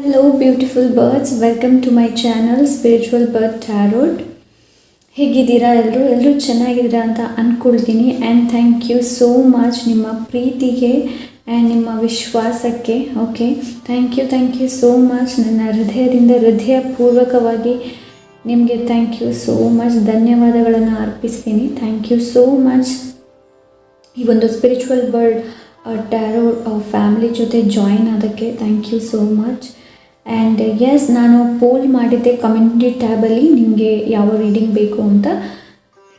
Hello beautiful birds, welcome to my channel Spiritual Bird Tarot. ಹೇಗಿದ್ದೀರಾ ಎಲ್ಲರೂ ಚೆನ್ನಾಗಿದ್ದೀರಾ ಅಂತ ಅಂದ್ಕೊಳ್ತೀನಿ. And thank you so much ನಿಮ್ಮ ಪ್ರೀತಿಗೆ ಆ್ಯಂಡ್ ನಿಮ್ಮ ವಿಶ್ವಾಸಕ್ಕೆ. Okay, thank you so much. ನನ್ನ ಹೃದಯಪೂರ್ವಕವಾಗಿ ನಿಮಗೆ ಥ್ಯಾಂಕ್ ಯು ಸೋ ಮಚ್, ಧನ್ಯವಾದಗಳನ್ನು ಅರ್ಪಿಸ್ತೀನಿ. ಥ್ಯಾಂಕ್ ಯು ಸೋ ಮಚ್ ಈ ಒಂದು ಸ್ಪಿರಿಚುವಲ್ ಬರ್ಡ್ ಟ್ಯಾರೋ ಫ್ಯಾಮಿಲಿ ಜೊತೆ ಜಾಯಿನ್ ಆದಕ್ಕೆ ಥ್ಯಾಂಕ್ you so much. And yes, ನಾನು ಪೋಲ್ ಮಾಡಿದ್ದೆ ಕಮ್ಯುನಿಟಿ ಟ್ಯಾಬಲ್ಲಿ ನಿಮಗೆ ಯಾವ ರೀಡಿಂಗ್ ಬೇಕು ಅಂತ.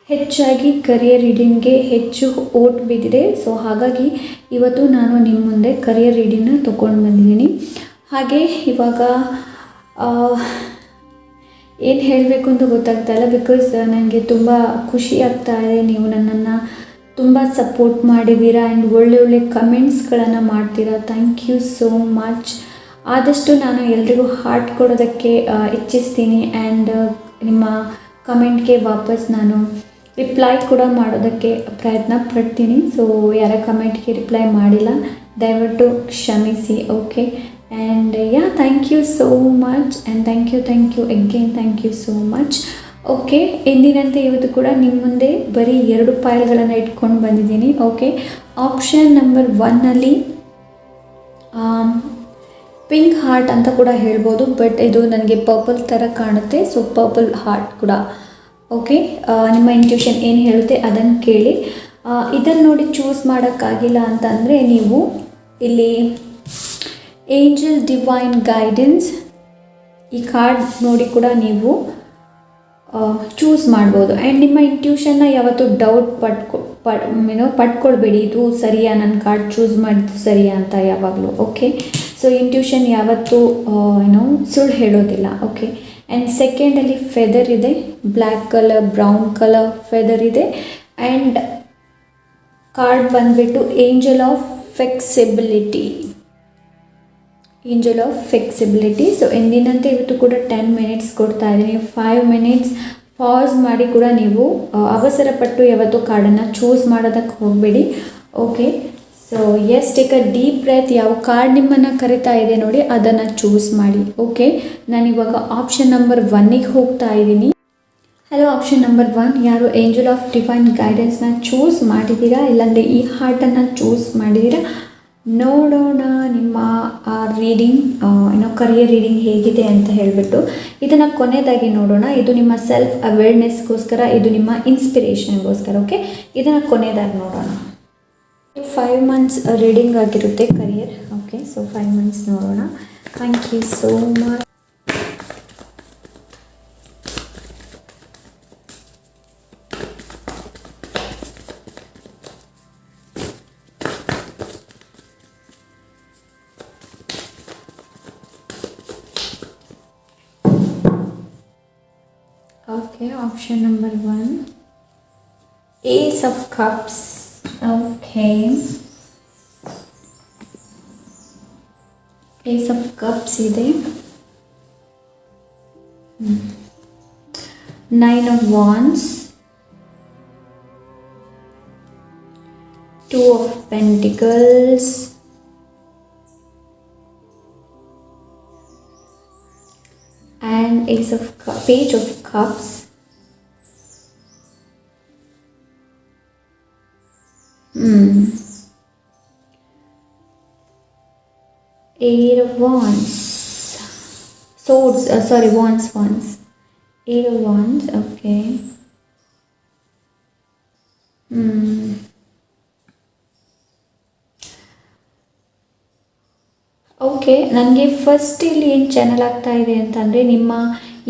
ಹೆಚ್ಚಾಗಿ ಕರಿಯರ್ ರೀಡಿಂಗ್ಗೆ ಹೆಚ್ಚು ಓಟ್ ಬಿದ್ದಿದೆ. ಸೊ ಹಾಗಾಗಿ ಇವತ್ತು ನಾನು ನಿಮ್ಮ ಮುಂದೆ ಕರಿಯರ್ ರೀಡಿಂಗ್ನ ತೊಗೊಂಡು ಬಂದಿದ್ದೀನಿ. ಹಾಗೆ ಇವಾಗ ಏನು ಹೇಳಬೇಕು ಅಂತ ಗೊತ್ತಾಗ್ತಾಯಿಲ್ಲ, ಬಿಕಾಸ್ ನನಗೆ ತುಂಬ ಖುಷಿ ಆಗ್ತಾ ಇದೆ. ನೀವು ನನ್ನನ್ನು ತುಂಬ ಸಪೋರ್ಟ್ ಮಾಡಿದ್ದೀರಾ ಆ್ಯಂಡ್ ಒಳ್ಳೆ ಕಮೆಂಟ್ಸ್ಗಳನ್ನು ಮಾಡ್ತೀರಾ. Thank you so much. ಆದಷ್ಟು ನಾನು ಎಲ್ರಿಗೂ ಹಾರ್ಟ್ ಕೊಡೋದಕ್ಕೆ ಇಚ್ಛಿಸ್ತೀನಿ. ಆ್ಯಂಡ್ ನಿಮ್ಮ ಕಮೆಂಟ್ಗೆ ವಾಪಸ್ ನಾನು ರಿಪ್ಲೈ ಕೂಡ ಮಾಡೋದಕ್ಕೆ ಪ್ರಯತ್ನ ಪಡ್ತೀನಿ. ಸೊ ಯಾರ ಕಮೆಂಟ್ಗೆ ರಿಪ್ಲೈ ಮಾಡಿಲ್ಲ ದಯವಿಟ್ಟು ಕ್ಷಮಿಸಿ. Okay, and thank you so much. And thank you again, thank you so much. Okay, ಎಂದಿನಂತೆ ಇವತ್ತು ಕೂಡ ನಿಮ್ಮ ಮುಂದೆ ಬರೀ 2 ಫೈಲ್ಗಳನ್ನು ಇಟ್ಕೊಂಡು ಬಂದಿದ್ದೀನಿ. ಓಕೆ, ಆಪ್ಷನ್ ನಂಬರ್ 1ನಲ್ಲಿ ಪಿಂಕ್ ಹಾರ್ಟ್ ಅಂತ ಕೂಡ ಹೇಳ್ಬೋದು, ಬಟ್ ಇದು ನನಗೆ ಪರ್ಪಲ್ ಥರ ಕಾಣುತ್ತೆ. ಸೊ ಪರ್ಪಲ್ ಹಾರ್ಟ್ ಕೂಡ ಓಕೆ. ನಿಮ್ಮ ಇಂಟ್ಯೂಷನ್ ಏನು ಹೇಳುತ್ತೆ ಅದನ್ನು ಕೇಳಿ. ಇದನ್ನು ನೋಡಿ ಚೂಸ್ ಮಾಡೋಕ್ಕಾಗಿಲ್ಲ ಅಂತಂದರೆ ನೀವು ಇಲ್ಲಿ ಏಂಜಲ್ ಡಿವೈನ್ ಗೈಡೆನ್ಸ್ ಈ ಕಾರ್ಡ್ ನೋಡಿ ಕೂಡ ನೀವು ಚೂಸ್ ಮಾಡ್ಬೋದು. ಆ್ಯಂಡ್ ನಿಮ್ಮ ಇಂಟ್ಯೂಷನ್ನ ಯಾವತ್ತೂ ಡೌಟ್ ಪಡ್ಕೊಳ್ಬೇಡಿ, ಇದು ಸರಿಯಾ, ನನ್ನ ಕಾರ್ಡ್ ಚೂಸ್ ಮಾಡಿದ್ದು ಸರಿಯಾ ಅಂತ ಯಾವಾಗಲೂ. ಓಕೆ, ಸೊ ಇಂಟ್ಯೂಷನ್ ಯಾವತ್ತೂ ಸುಳ್ಳು ಹೇಳೋದಿಲ್ಲ. ಓಕೆ, ಆ್ಯಂಡ್ ಸೆಕೆಂಡಲ್ಲಿ ಫೆದರ್ ಇದೆ, black colour brown colour feather ಇದೆ. ಆ್ಯಂಡ್ ಕಾರ್ಡ್ ಬಂದುಬಿಟ್ಟು ಏಂಜಲ್ ಆಫ್ ಫ್ಲೆಕ್ಸಿಬಿಲಿಟಿ. ಸೊ ಎಂದಿನಂತೆ ಇವತ್ತು ಕೂಡ 10 ಮಿನಿಟ್ಸ್ ಕೊಡ್ತಾ ಇದ್ದೀನಿ. 5 ಮಿನಿಟ್ಸ್ ಪಾಸ್ ಮಾಡಿ ಕೂಡ ನೀವು ಅವಸರಪಟ್ಟು ಯಾವತ್ತೂ ಕಾರ್ಡನ್ನು ಚೂಸ್ ಮಾಡೋದಕ್ಕೆ ಹೋಗಬೇಡಿ. Okay, so yes, take a deep breath. ಯಾವ ಕಾರ್ಡ್ ನಿಮ್ಮನ್ನು ಕರಿತಾ ಇದೆ ನೋಡಿ ಅದನ್ನು ಚೂಸ್ ಮಾಡಿ. ಓಕೆ, ನಾನಿವಾಗ ಆಪ್ಷನ್ ನಂಬರ್ 1ಗೆ ಹೋಗ್ತಾ ಇದ್ದೀನಿ. ಹಲೋ, ಆಪ್ಷನ್ ನಂಬರ್ 1, ಯಾರು ಏಂಜಲ್ ಆಫ್ ಡಿವೈನ್ ಗೈಡೆನ್ಸ್ನ ಚೂಸ್ ಮಾಡಿದ್ದೀರಾ, ಇಲ್ಲಾಂದರೆ ಈ ಹಾರ್ಟನ್ನು ಚೂಸ್ ಮಾಡಿದ್ದೀರಾ, ನೋಡೋಣ ನಿಮ್ಮ ರೀಡಿಂಗ್ ಕರಿಯರ್ ರೀಡಿಂಗ್ ಹೇಗಿದೆ ಅಂತ ಹೇಳಿಬಿಟ್ಟು. ಇದನ್ನು ಕೊನೆಯದಾಗಿ ನೋಡೋಣ. ಇದು ನಿಮ್ಮ ಸೆಲ್ಫ್ ಅವೇರ್ನೆಸ್ಗೋಸ್ಕರ, ಇದು ನಿಮ್ಮ ಇನ್ಸ್ಪಿರೇಷನ್ಗೋಸ್ಕರ. ಓಕೆ, ಇದನ್ನು ಕೊನೆಯದಾಗಿ ನೋಡೋಣ. 5 ಮಂತ್ಸ್ ರೀಡಿಂಗ್ ಆಗಿರುತ್ತೆ ಕರಿಯರ್. ಓಕೆ, ಸೊ 5 ಮಂತ್ಸ್ ನೋಡೋಣ. Thank you so much. Okay, option number 1, Ace of Cups. Okay, Ace of Cups ಇದೆ, 9 of Wands, 2 of Pentacles, and Page of Cups, Eight of Wands, Swords, Wands, 8 of Wands. Okay, okay, ನನಗೆ first ಇಲ್ಲಿ ಏನು channel ಆಗ್ತಾ ಇದೆ ಅಂತಂದರೆ ನಿಮ್ಮ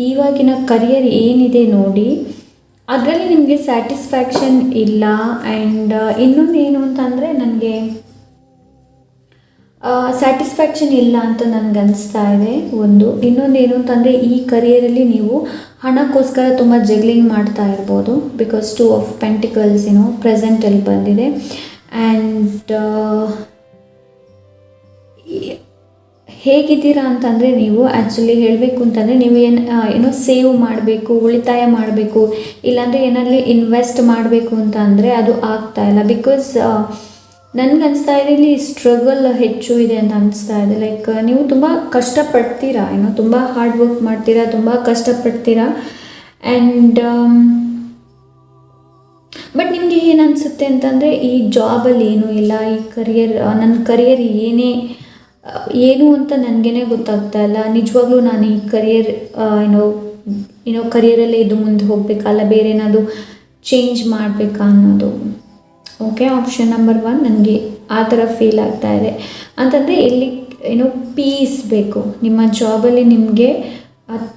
ಇವಾಗಿನ career ಏನಿದೆ ನೋಡಿ ಅದರಲ್ಲಿ ನಿಮಗೆ ಸ್ಯಾಟಿಸ್ಫ್ಯಾಕ್ಷನ್ ಇಲ್ಲ. ಆ್ಯಂಡ್ ಇನ್ನೊಂದು ಏನು ಅಂತಂದರೆ ನನಗೆ ಸ್ಯಾಟಿಸ್ಫ್ಯಾಕ್ಷನ್ ಇಲ್ಲ ಅಂತ ನನಗೆ ಅನಿಸ್ತಾ ಇದೆ. ಇನ್ನೊಂದು ಏನು ಅಂತಂದರೆ ಈ ಕರಿಯರಲ್ಲಿ ನೀವು ಹಣಕ್ಕೋಸ್ಕರ ತುಂಬ ಜಗ್ಲಿಂಗ್ ಮಾಡ್ತಾ ಇರ್ಬೋದು, ಬಿಕಾಸ್ 2 of Pentacles ಪ್ರೆಸೆಂಟಲ್ಲಿ ಬಂದಿದೆ. ಆ್ಯಂಡ್ ಹೇಗಿದ್ದೀರಾ ಅಂತಂದರೆ ನೀವು ಆ್ಯಕ್ಚುಲಿ ಹೇಳಬೇಕು ಅಂತಂದರೆ ನೀವು ಏನೋ ಸೇವ್ ಮಾಡಬೇಕು, ಉಳಿತಾಯ ಮಾಡಬೇಕು, ಇಲ್ಲಾಂದರೆ ಏನಲ್ಲಿ ಇನ್ವೆಸ್ಟ್ ಮಾಡಬೇಕು ಅಂತ ಅಂದರೆ ಅದು ಆಗ್ತಾಯಿಲ್ಲ. ಬಿಕಾಸ್ ನನಗನ್ನಿಸ್ತಾ ಇದೆ ಇಲ್ಲಿ ಸ್ಟ್ರಗಲ್ ಹೆಚ್ಚು ಇದೆ ಅಂತ ಅನಿಸ್ತಾ ಇದೆ. ಲೈಕ್ ನೀವು ತುಂಬ ಕಷ್ಟಪಡ್ತೀರಾ, ತುಂಬ ಹಾರ್ಡ್ ವರ್ಕ್ ಮಾಡ್ತೀರಾ, ತುಂಬ ಕಷ್ಟಪಡ್ತೀರಾ. ಆ್ಯಂಡ್ ಬಟ್ ನಿಮಗೆ ಏನು ಅನಿಸುತ್ತೆ ಅಂತಂದರೆ ಈ ಜಾಬಲ್ಲಿ ಏನೂ ಇಲ್ಲ, ಈ ನನ್ನ ಕರಿಯರ್ ಏನು ಅಂತ ನನಗೇ ಗೊತ್ತಾಗ್ತಾ ಇಲ್ಲ, ನಿಜವಾಗ್ಲೂ ನಾನು ಈ ಕರಿಯರ್ ಕರಿಯರಲ್ಲೇ ಇದು ಮುಂದೆ ಹೋಗಬೇಕಲ್ಲ, ಬೇರೆ ಏನಾದರೂ ಚೇಂಜ್ ಮಾಡಬೇಕಾ ಅನ್ನೋದು. ಓಕೆ, ಆಪ್ಷನ್ ನಂಬರ್ 1 ನನಗೆ ಆ ಥರ ಫೀಲ್ ಆಗ್ತಾ ಇದೆ. ಅಂತಂದರೆ ಇಲ್ಲಿ ಪೀಸ್ ಬೇಕು, ನಿಮ್ಮ ಜಾಬಲ್ಲಿ ನಿಮಗೆ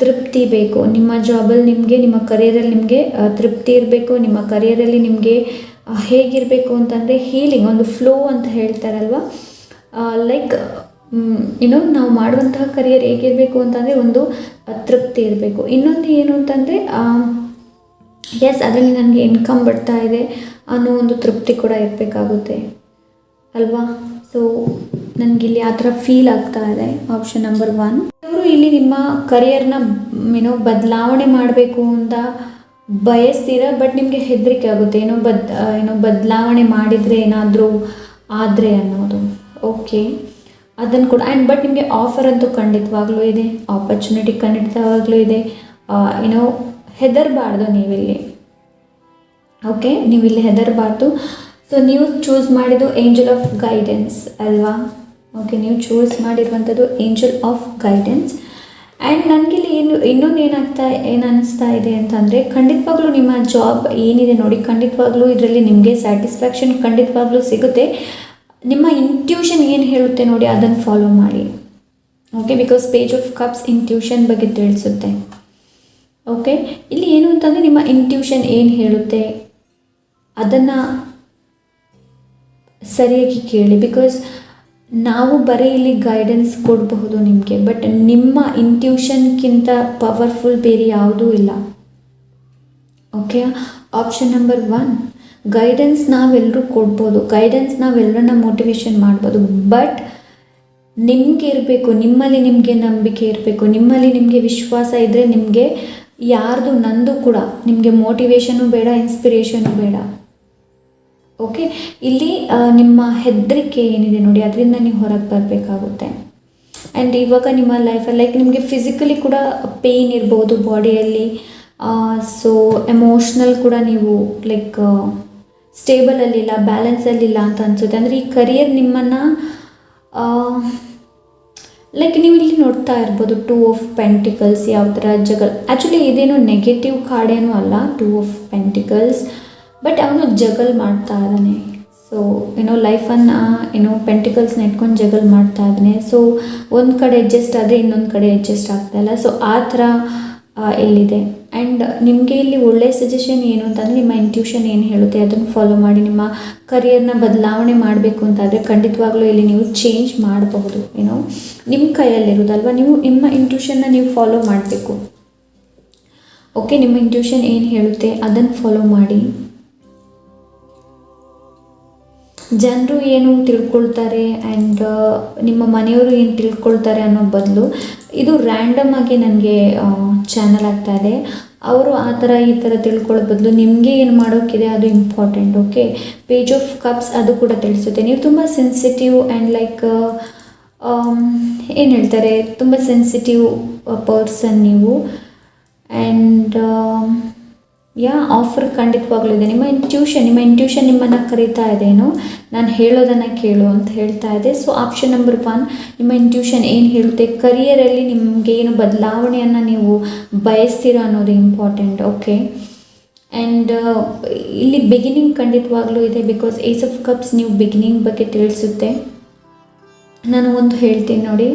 ತೃಪ್ತಿ ಬೇಕು, ನಿಮ್ಮ ಜಾಬಲ್ಲಿ ನಿಮಗೆ, ನಿಮ್ಮ ಕರಿಯರಲ್ಲಿ ನಿಮಗೆ ತೃಪ್ತಿ ಇರಬೇಕು. ನಿಮ್ಮ ಕರಿಯರಲ್ಲಿ ನಿಮಗೆ ಹೇಗಿರಬೇಕು ಅಂತಂದರೆ ಹೀಲಿಂಗ್, ಒಂದು ಫ್ಲೋ ಅಂತ ಹೇಳ್ತಾರಲ್ವ, ಲೈಕ್ ನಾವು ಮಾಡುವಂತಹ ಕರಿಯರ್ ಹೇಗಿರಬೇಕು ಅಂತಂದರೆ ಒಂದು ತೃಪ್ತಿ ಇರಬೇಕು. ಇನ್ನೊಂದು ಏನು ಅಂತಂದರೆ ಎಸ್ ಅದರಲ್ಲಿ ನನಗೆ ಇನ್ಕಮ್ ಬರ್ತಾ ಇದೆ ಅನ್ನೋ ಒಂದು ತೃಪ್ತಿ ಕೂಡ ಇರಬೇಕಾಗುತ್ತೆ ಅಲ್ವಾ. ಸೊ ನನಗಿಲ್ಲಿ ಆ ಥರ ಫೀಲ್ ಆಗ್ತಾ ಇದೆ. ಆಪ್ಷನ್ ನಂಬರ್ 1 ಅವರು ಇಲ್ಲಿ ನಿಮ್ಮ ಕರಿಯರ್ನ ಬದಲಾವಣೆ ಮಾಡಬೇಕು ಅಂತ ಬಯಸ್ತೀರಾ, ಬಟ್ ನಿಮಗೆ ಹೆದರಿಕೆ ಆಗುತ್ತೆ, ಬದಲಾವಣೆ ಮಾಡಿದರೆ ಏನಾದರೂ ಆದರೆ ಅನ್ನೋದು. ಓಕೆ, ಅದನ್ನು ಕೂಡ ಬಟ್ ನಿಮಗೆ ಆಫರ್ ಅಂತೂ ಖಂಡಿತವಾಗ್ಲೂ ಇದೆ, ಆಪರ್ಚುನಿಟಿ ಖಂಡಿತವಾಗ್ಲೂ ಇದೆ. ಹೆದರಬಾರ್ದು ನೀವಿಲ್ಲಿ. ಓಕೆ, ನೀವಿಲ್ಲಿ ಹೆದರಬಾರ್ದು. ಸೊ ನೀವು ಚೂಸ್ ಮಾಡಿದ್ದು ಏಂಜಲ್ ಆಫ್ ಗೈಡೆನ್ಸ್ ಅಲ್ವಾ. ಓಕೆ, ನೀವು ಚೂಸ್ ಮಾಡಿರುವಂಥದ್ದು ಏಂಜಲ್ ಆಫ್ ಗೈಡೆನ್ಸ್. ಆ್ಯಂಡ್ ನನಗಿಲ್ಲಿ ಇನ್ನೊಂದು ಏನು ಅನ್ನಿಸ್ತಾ ಇದೆ ಅಂತಂದರೆ ಖಂಡಿತವಾಗ್ಲೂ ನಿಮ್ಮ ಜಾಬ್ ಏನಿದೆ ನೋಡಿ, ಖಂಡಿತವಾಗ್ಲೂ ಇದರಲ್ಲಿ ನಿಮಗೆ ಸ್ಯಾಟಿಸ್ಫ್ಯಾಕ್ಷನ್ ಖಂಡಿತವಾಗ್ಲೂ ಸಿಗುತ್ತೆ. ನಿಮ್ಮ ಇಂಟ್ಯೂಷನ್ ಏನು ಹೇಳುತ್ತೆ ನೋಡಿ, ಅದನ್ನು ಫಾಲೋ ಮಾಡಿ. Okay, because page of cups intuition ಬಗ್ಗೆ ತಿಳಿಸುತ್ತೆ. ಓಕೆ, ಇಲ್ಲಿ ಏನು ಅಂತಂದರೆ ನಿಮ್ಮ ಇಂಟ್ಯೂಷನ್ ಏನು ಹೇಳುತ್ತೆ ಅದನ್ನು ಸರಿಯಾಗಿ ಕೇಳಿ. ಬಿಕಾಸ್ ನಾವು ಬರೀ ಇಲ್ಲಿ ಗೈಡೆನ್ಸ್ ಕೊಡಬಹುದು ನಿಮಗೆ, ಬಟ್ ನಿಮ್ಮ ಇಂಟ್ಯೂಷನ್ಗಿಂತ ಪವರ್ಫುಲ್ ಬೇರೆ ಯಾವುದೂ ಇಲ್ಲ. ಓಕೆ, ಆಪ್ಷನ್ ನಂಬರ್ 1 ಗೈಡೆನ್ಸ್ ನಾವೆಲ್ಲರೂ ಕೊಡ್ಬೋದು, ಗೈಡೆನ್ಸ್ ನಾವೆಲ್ಲರನ್ನ ಮೋಟಿವೇಶನ್ ಮಾಡ್ಬೋದು, ಬಟ್ ನಿಮಗೆ ಇರಬೇಕು, ನಿಮ್ಮಲ್ಲಿ ನಿಮಗೆ ನಂಬಿಕೆ ಇರಬೇಕು, ನಿಮ್ಮಲ್ಲಿ ನಿಮಗೆ ವಿಶ್ವಾಸ ಇದ್ದರೆ ನಿಮಗೆ ಯಾರ್ದು ನಂದು ಕೂಡ ನಿಮಗೆ ಮೋಟಿವೇಶನು ಬೇಡ, ಇನ್ಸ್ಪಿರೇಷನು ಬೇಡ. ಓಕೆ, ಇಲ್ಲಿ ನಿಮ್ಮ ಹೆದರಿಕೆ ಏನಿದೆ ನೋಡಿ ಅದರಿಂದ ನೀವು ಹೊರಗೆ ಬರಬೇಕಾಗುತ್ತೆ. ಆ್ಯಂಡ್ ಇವಾಗ ನಿಮ್ಮ ಲೈಫಲ್ಲಿ ಲೈಕ್ ನಿಮಗೆ ಫಿಸಿಕಲಿ ಕೂಡ ಪೇಯ್ನ್ ಇರ್ಬೋದು ಬಾಡಿಯಲ್ಲಿ, ಸೊ ಎಮೋಷ್ನಲ್ ಕೂಡ ನೀವು ಲೈಕ್ ಸ್ಟೇಬಲಲ್ಲಿಲ್ಲ, ಬ್ಯಾಲೆನ್ಸಲ್ಲಿಲ್ಲ ಅಂತ ಅನಿಸುತ್ತೆ. ಅಂದರೆ ಈ ಕರಿಯರ್ ನಿಮ್ಮನ್ನು ಲೈಕ್ ನೀವು ಇಲ್ಲಿ ನೋಡ್ತಾ ಇರ್ಬೋದು 2 ಆಫ್ ಪೆಂಟಿಕಲ್ಸ್ ಯಾವ ಥರ ಜಗಲ್. ಆ್ಯಕ್ಚುಲಿ ಇದೇನು ನೆಗೆಟಿವ್ ಕಾರ್ಡೇನೂ ಅಲ್ಲ 2 ಆಫ್ ಪೆಂಟಿಕಲ್ಸ್, ಬಟ್ ಅವನು ಜಗಲ್ ಮಾಡ್ತಾ ಇದ್ದಾನೆ. ಸೊ ಲೈಫನ್ನು ಪೆಂಟಿಕಲ್ಸ್ನ ಇಟ್ಕೊಂಡು ಜಗಲ್ ಮಾಡ್ತಾ ಇದ್ದಾನೆ. ಸೊ ಒಂದು ಕಡೆ ಅಡ್ಜಸ್ಟ್ ಆದರೆ ಇನ್ನೊಂದು ಕಡೆ ಅಡ್ಜಸ್ಟ್ ಆಗ್ತಾಯಿಲ್ಲ. ಸೊ ಆ ಥರ ಇಲ್ಲಿದೆ. ಆ್ಯಂಡ್ ನಿಮಗೆ ಇಲ್ಲಿ ಒಳ್ಳೆಯ ಸಜೆಷನ್ ಏನು ಅಂತಂದರೆ ನಿಮ್ಮ ಇಂಟ್ಯೂಷನ್ ಏನು ಹೇಳುತ್ತೆ ಅದನ್ನು ಫಾಲೋ ಮಾಡಿ. ನಿಮ್ಮ ಕರಿಯರ್ನ ಬದಲಾವಣೆ ಮಾಡಬೇಕು ಅಂತಾದರೆ ಖಂಡಿತವಾಗ್ಲೂ ಇಲ್ಲಿ ನೀವು ಚೇಂಜ್ ಮಾಡಬಹುದು. ನಿಮ್ಮ ಕೈಯಲ್ಲಿರೋದಲ್ವ, ನೀವು ನಿಮ್ಮ ಇಂಟ್ಯೂಷನ್ನ ನೀವು ಫಾಲೋ ಮಾಡಬೇಕು. ಓಕೆ, ನಿಮ್ಮ ಇಂಟ್ಯೂಷನ್ ಏನು ಹೇಳುತ್ತೆ ಅದನ್ನು ಫಾಲೋ ಮಾಡಿ. ಜನರು ಏನು ತಿಳ್ಕೊಳ್ತಾರೆ ಆ್ಯಂಡ್ ನಿಮ್ಮ ಮನೆಯವರು ಏನು ತಿಳ್ಕೊಳ್ತಾರೆ ಅನ್ನೋ ಬದಲು ಇದು ರ್ಯಾಂಡಮ್ ಆಗಿ ನನಗೆ ಚಾನಲ್ ಆಗ್ತಾ ಇದೆ. ಅವರು ಆ ಥರ ಈ ಥರ ತಿಳ್ಕೊಳ್ಳೋ ಬದಲು ನಿಮಗೆ ಏನು ಮಾಡೋಕ್ಕಿದೆ ಅದು important. Okay, page of cups ಅದು ಕೂಡ ತಿಳಿಸುತ್ತೆ. ನೀವು ತುಂಬ ಸೆನ್ಸಿಟಿವ್ ಆ್ಯಂಡ್ ಲೈಕ್ ಏನು ಹೇಳ್ತಾರೆ, ತುಂಬ ಸೆನ್ಸಿಟಿವ್ ಪರ್ಸನ್ ನೀವು. ಆ್ಯಂಡ್ ಆಫರ್ ಖಂಡಿತವಾಗ್ಲೂ ಇದೆ. ನಿಮ್ಮ ಇಂಟ್ಯೂಷನ್ ನಿಮ್ಮನ್ನು ಕರೀತಾ ಇದೇನೋ, ನಾನು ಹೇಳೋದನ್ನು ಕೇಳು ಅಂತ ಹೇಳ್ತಾ ಇದೆ. ಸೊ ಆಪ್ಷನ್ ನಂಬರ್ 1 ನಿಮ್ಮ ಇಂಟ್ಯೂಷನ್ ಏನು ಹೇಳುತ್ತೆ, ಕರಿಯರಲ್ಲಿ ನಿಮಗೆ ಏನು ಬದಲಾವಣೆಯನ್ನು ನೀವು ಬಯಸ್ತೀರಾ ಅನ್ನೋದು ಇಂಪಾರ್ಟೆಂಟ್. ಓಕೆ, ಆ್ಯಂಡ್ ಇಲ್ಲಿ ಬಿಗಿನಿಂಗ್ ಖಂಡಿತವಾಗ್ಲೂ ಇದೆ. ಬಿಕಾಸ್ ಏಸ್ ಆಫ್ ಕಪ್ಸ್ ನೀವು ಬಿಗಿನಿಂಗ್ ಬಗ್ಗೆ ತಿಳಿಸುತ್ತೆ. ನಾನು ಒಂದು ಹೇಳ್ತೀನಿ ನೋಡಿ,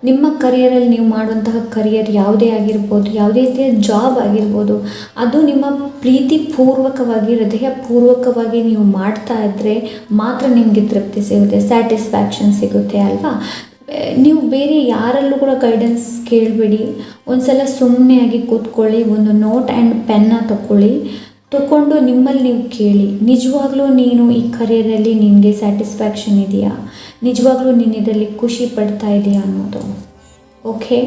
ನಿಮ್ಮ ಕರಿಯರಲ್ಲಿ ನೀವು ಮಾಡುವಂತಹ ಕರಿಯರ್ ಯಾವುದೇ ಆಗಿರ್ಬೋದು, ಯಾವುದೇ ರೀತಿಯ ಜಾಬ್ ಆಗಿರ್ಬೋದು, ಅದು ನಿಮ್ಮ ಪ್ರೀತಿಪೂರ್ವಕವಾಗಿ ಹೃದಯಪೂರ್ವಕವಾಗಿ ನೀವು ಮಾಡ್ತಾ ಇದ್ದರೆ ಮಾತ್ರ ನಿಮಗೆ ತೃಪ್ತಿ ಸಿಗುತ್ತೆ, ಸ್ಯಾಟಿಸ್ಫ್ಯಾಕ್ಷನ್ ಸಿಗುತ್ತೆ ಅಲ್ವಾ. ನೀವು ಬೇರೆ ಯಾರಲ್ಲೂ ಕೂಡ ಗೈಡೆನ್ಸ್ ಕೇಳಬೇಡಿ. ಒಂದು ಸಲ ಸುಮ್ಮನೆ ಆಗಿ ಕೂತ್ಕೊಳ್ಳಿ, ಒಂದು ನೋಟ್ ಆ್ಯಂಡ್ ಪೆನ್ನ ತಗೊಂಡು ನಿಮ್ಮಲ್ಲಿ ನೀವು ಕೇಳಿ, ನಿಜವಾಗ್ಲೂ ನೀನು ಈ ಕರಿಯರಲ್ಲಿ ನಿನಗೆ ಸ್ಯಾಟಿಸ್ಫ್ಯಾಕ್ಷನ್ ಇದೆಯಾ, ನಿಜವಾಗ್ಲೂ ನೀನು ಇದರಲ್ಲಿ ಖುಷಿ ಪಡ್ತಾ ಇದೆಯಾ ಅನ್ನೋದು. ಓಕೆ,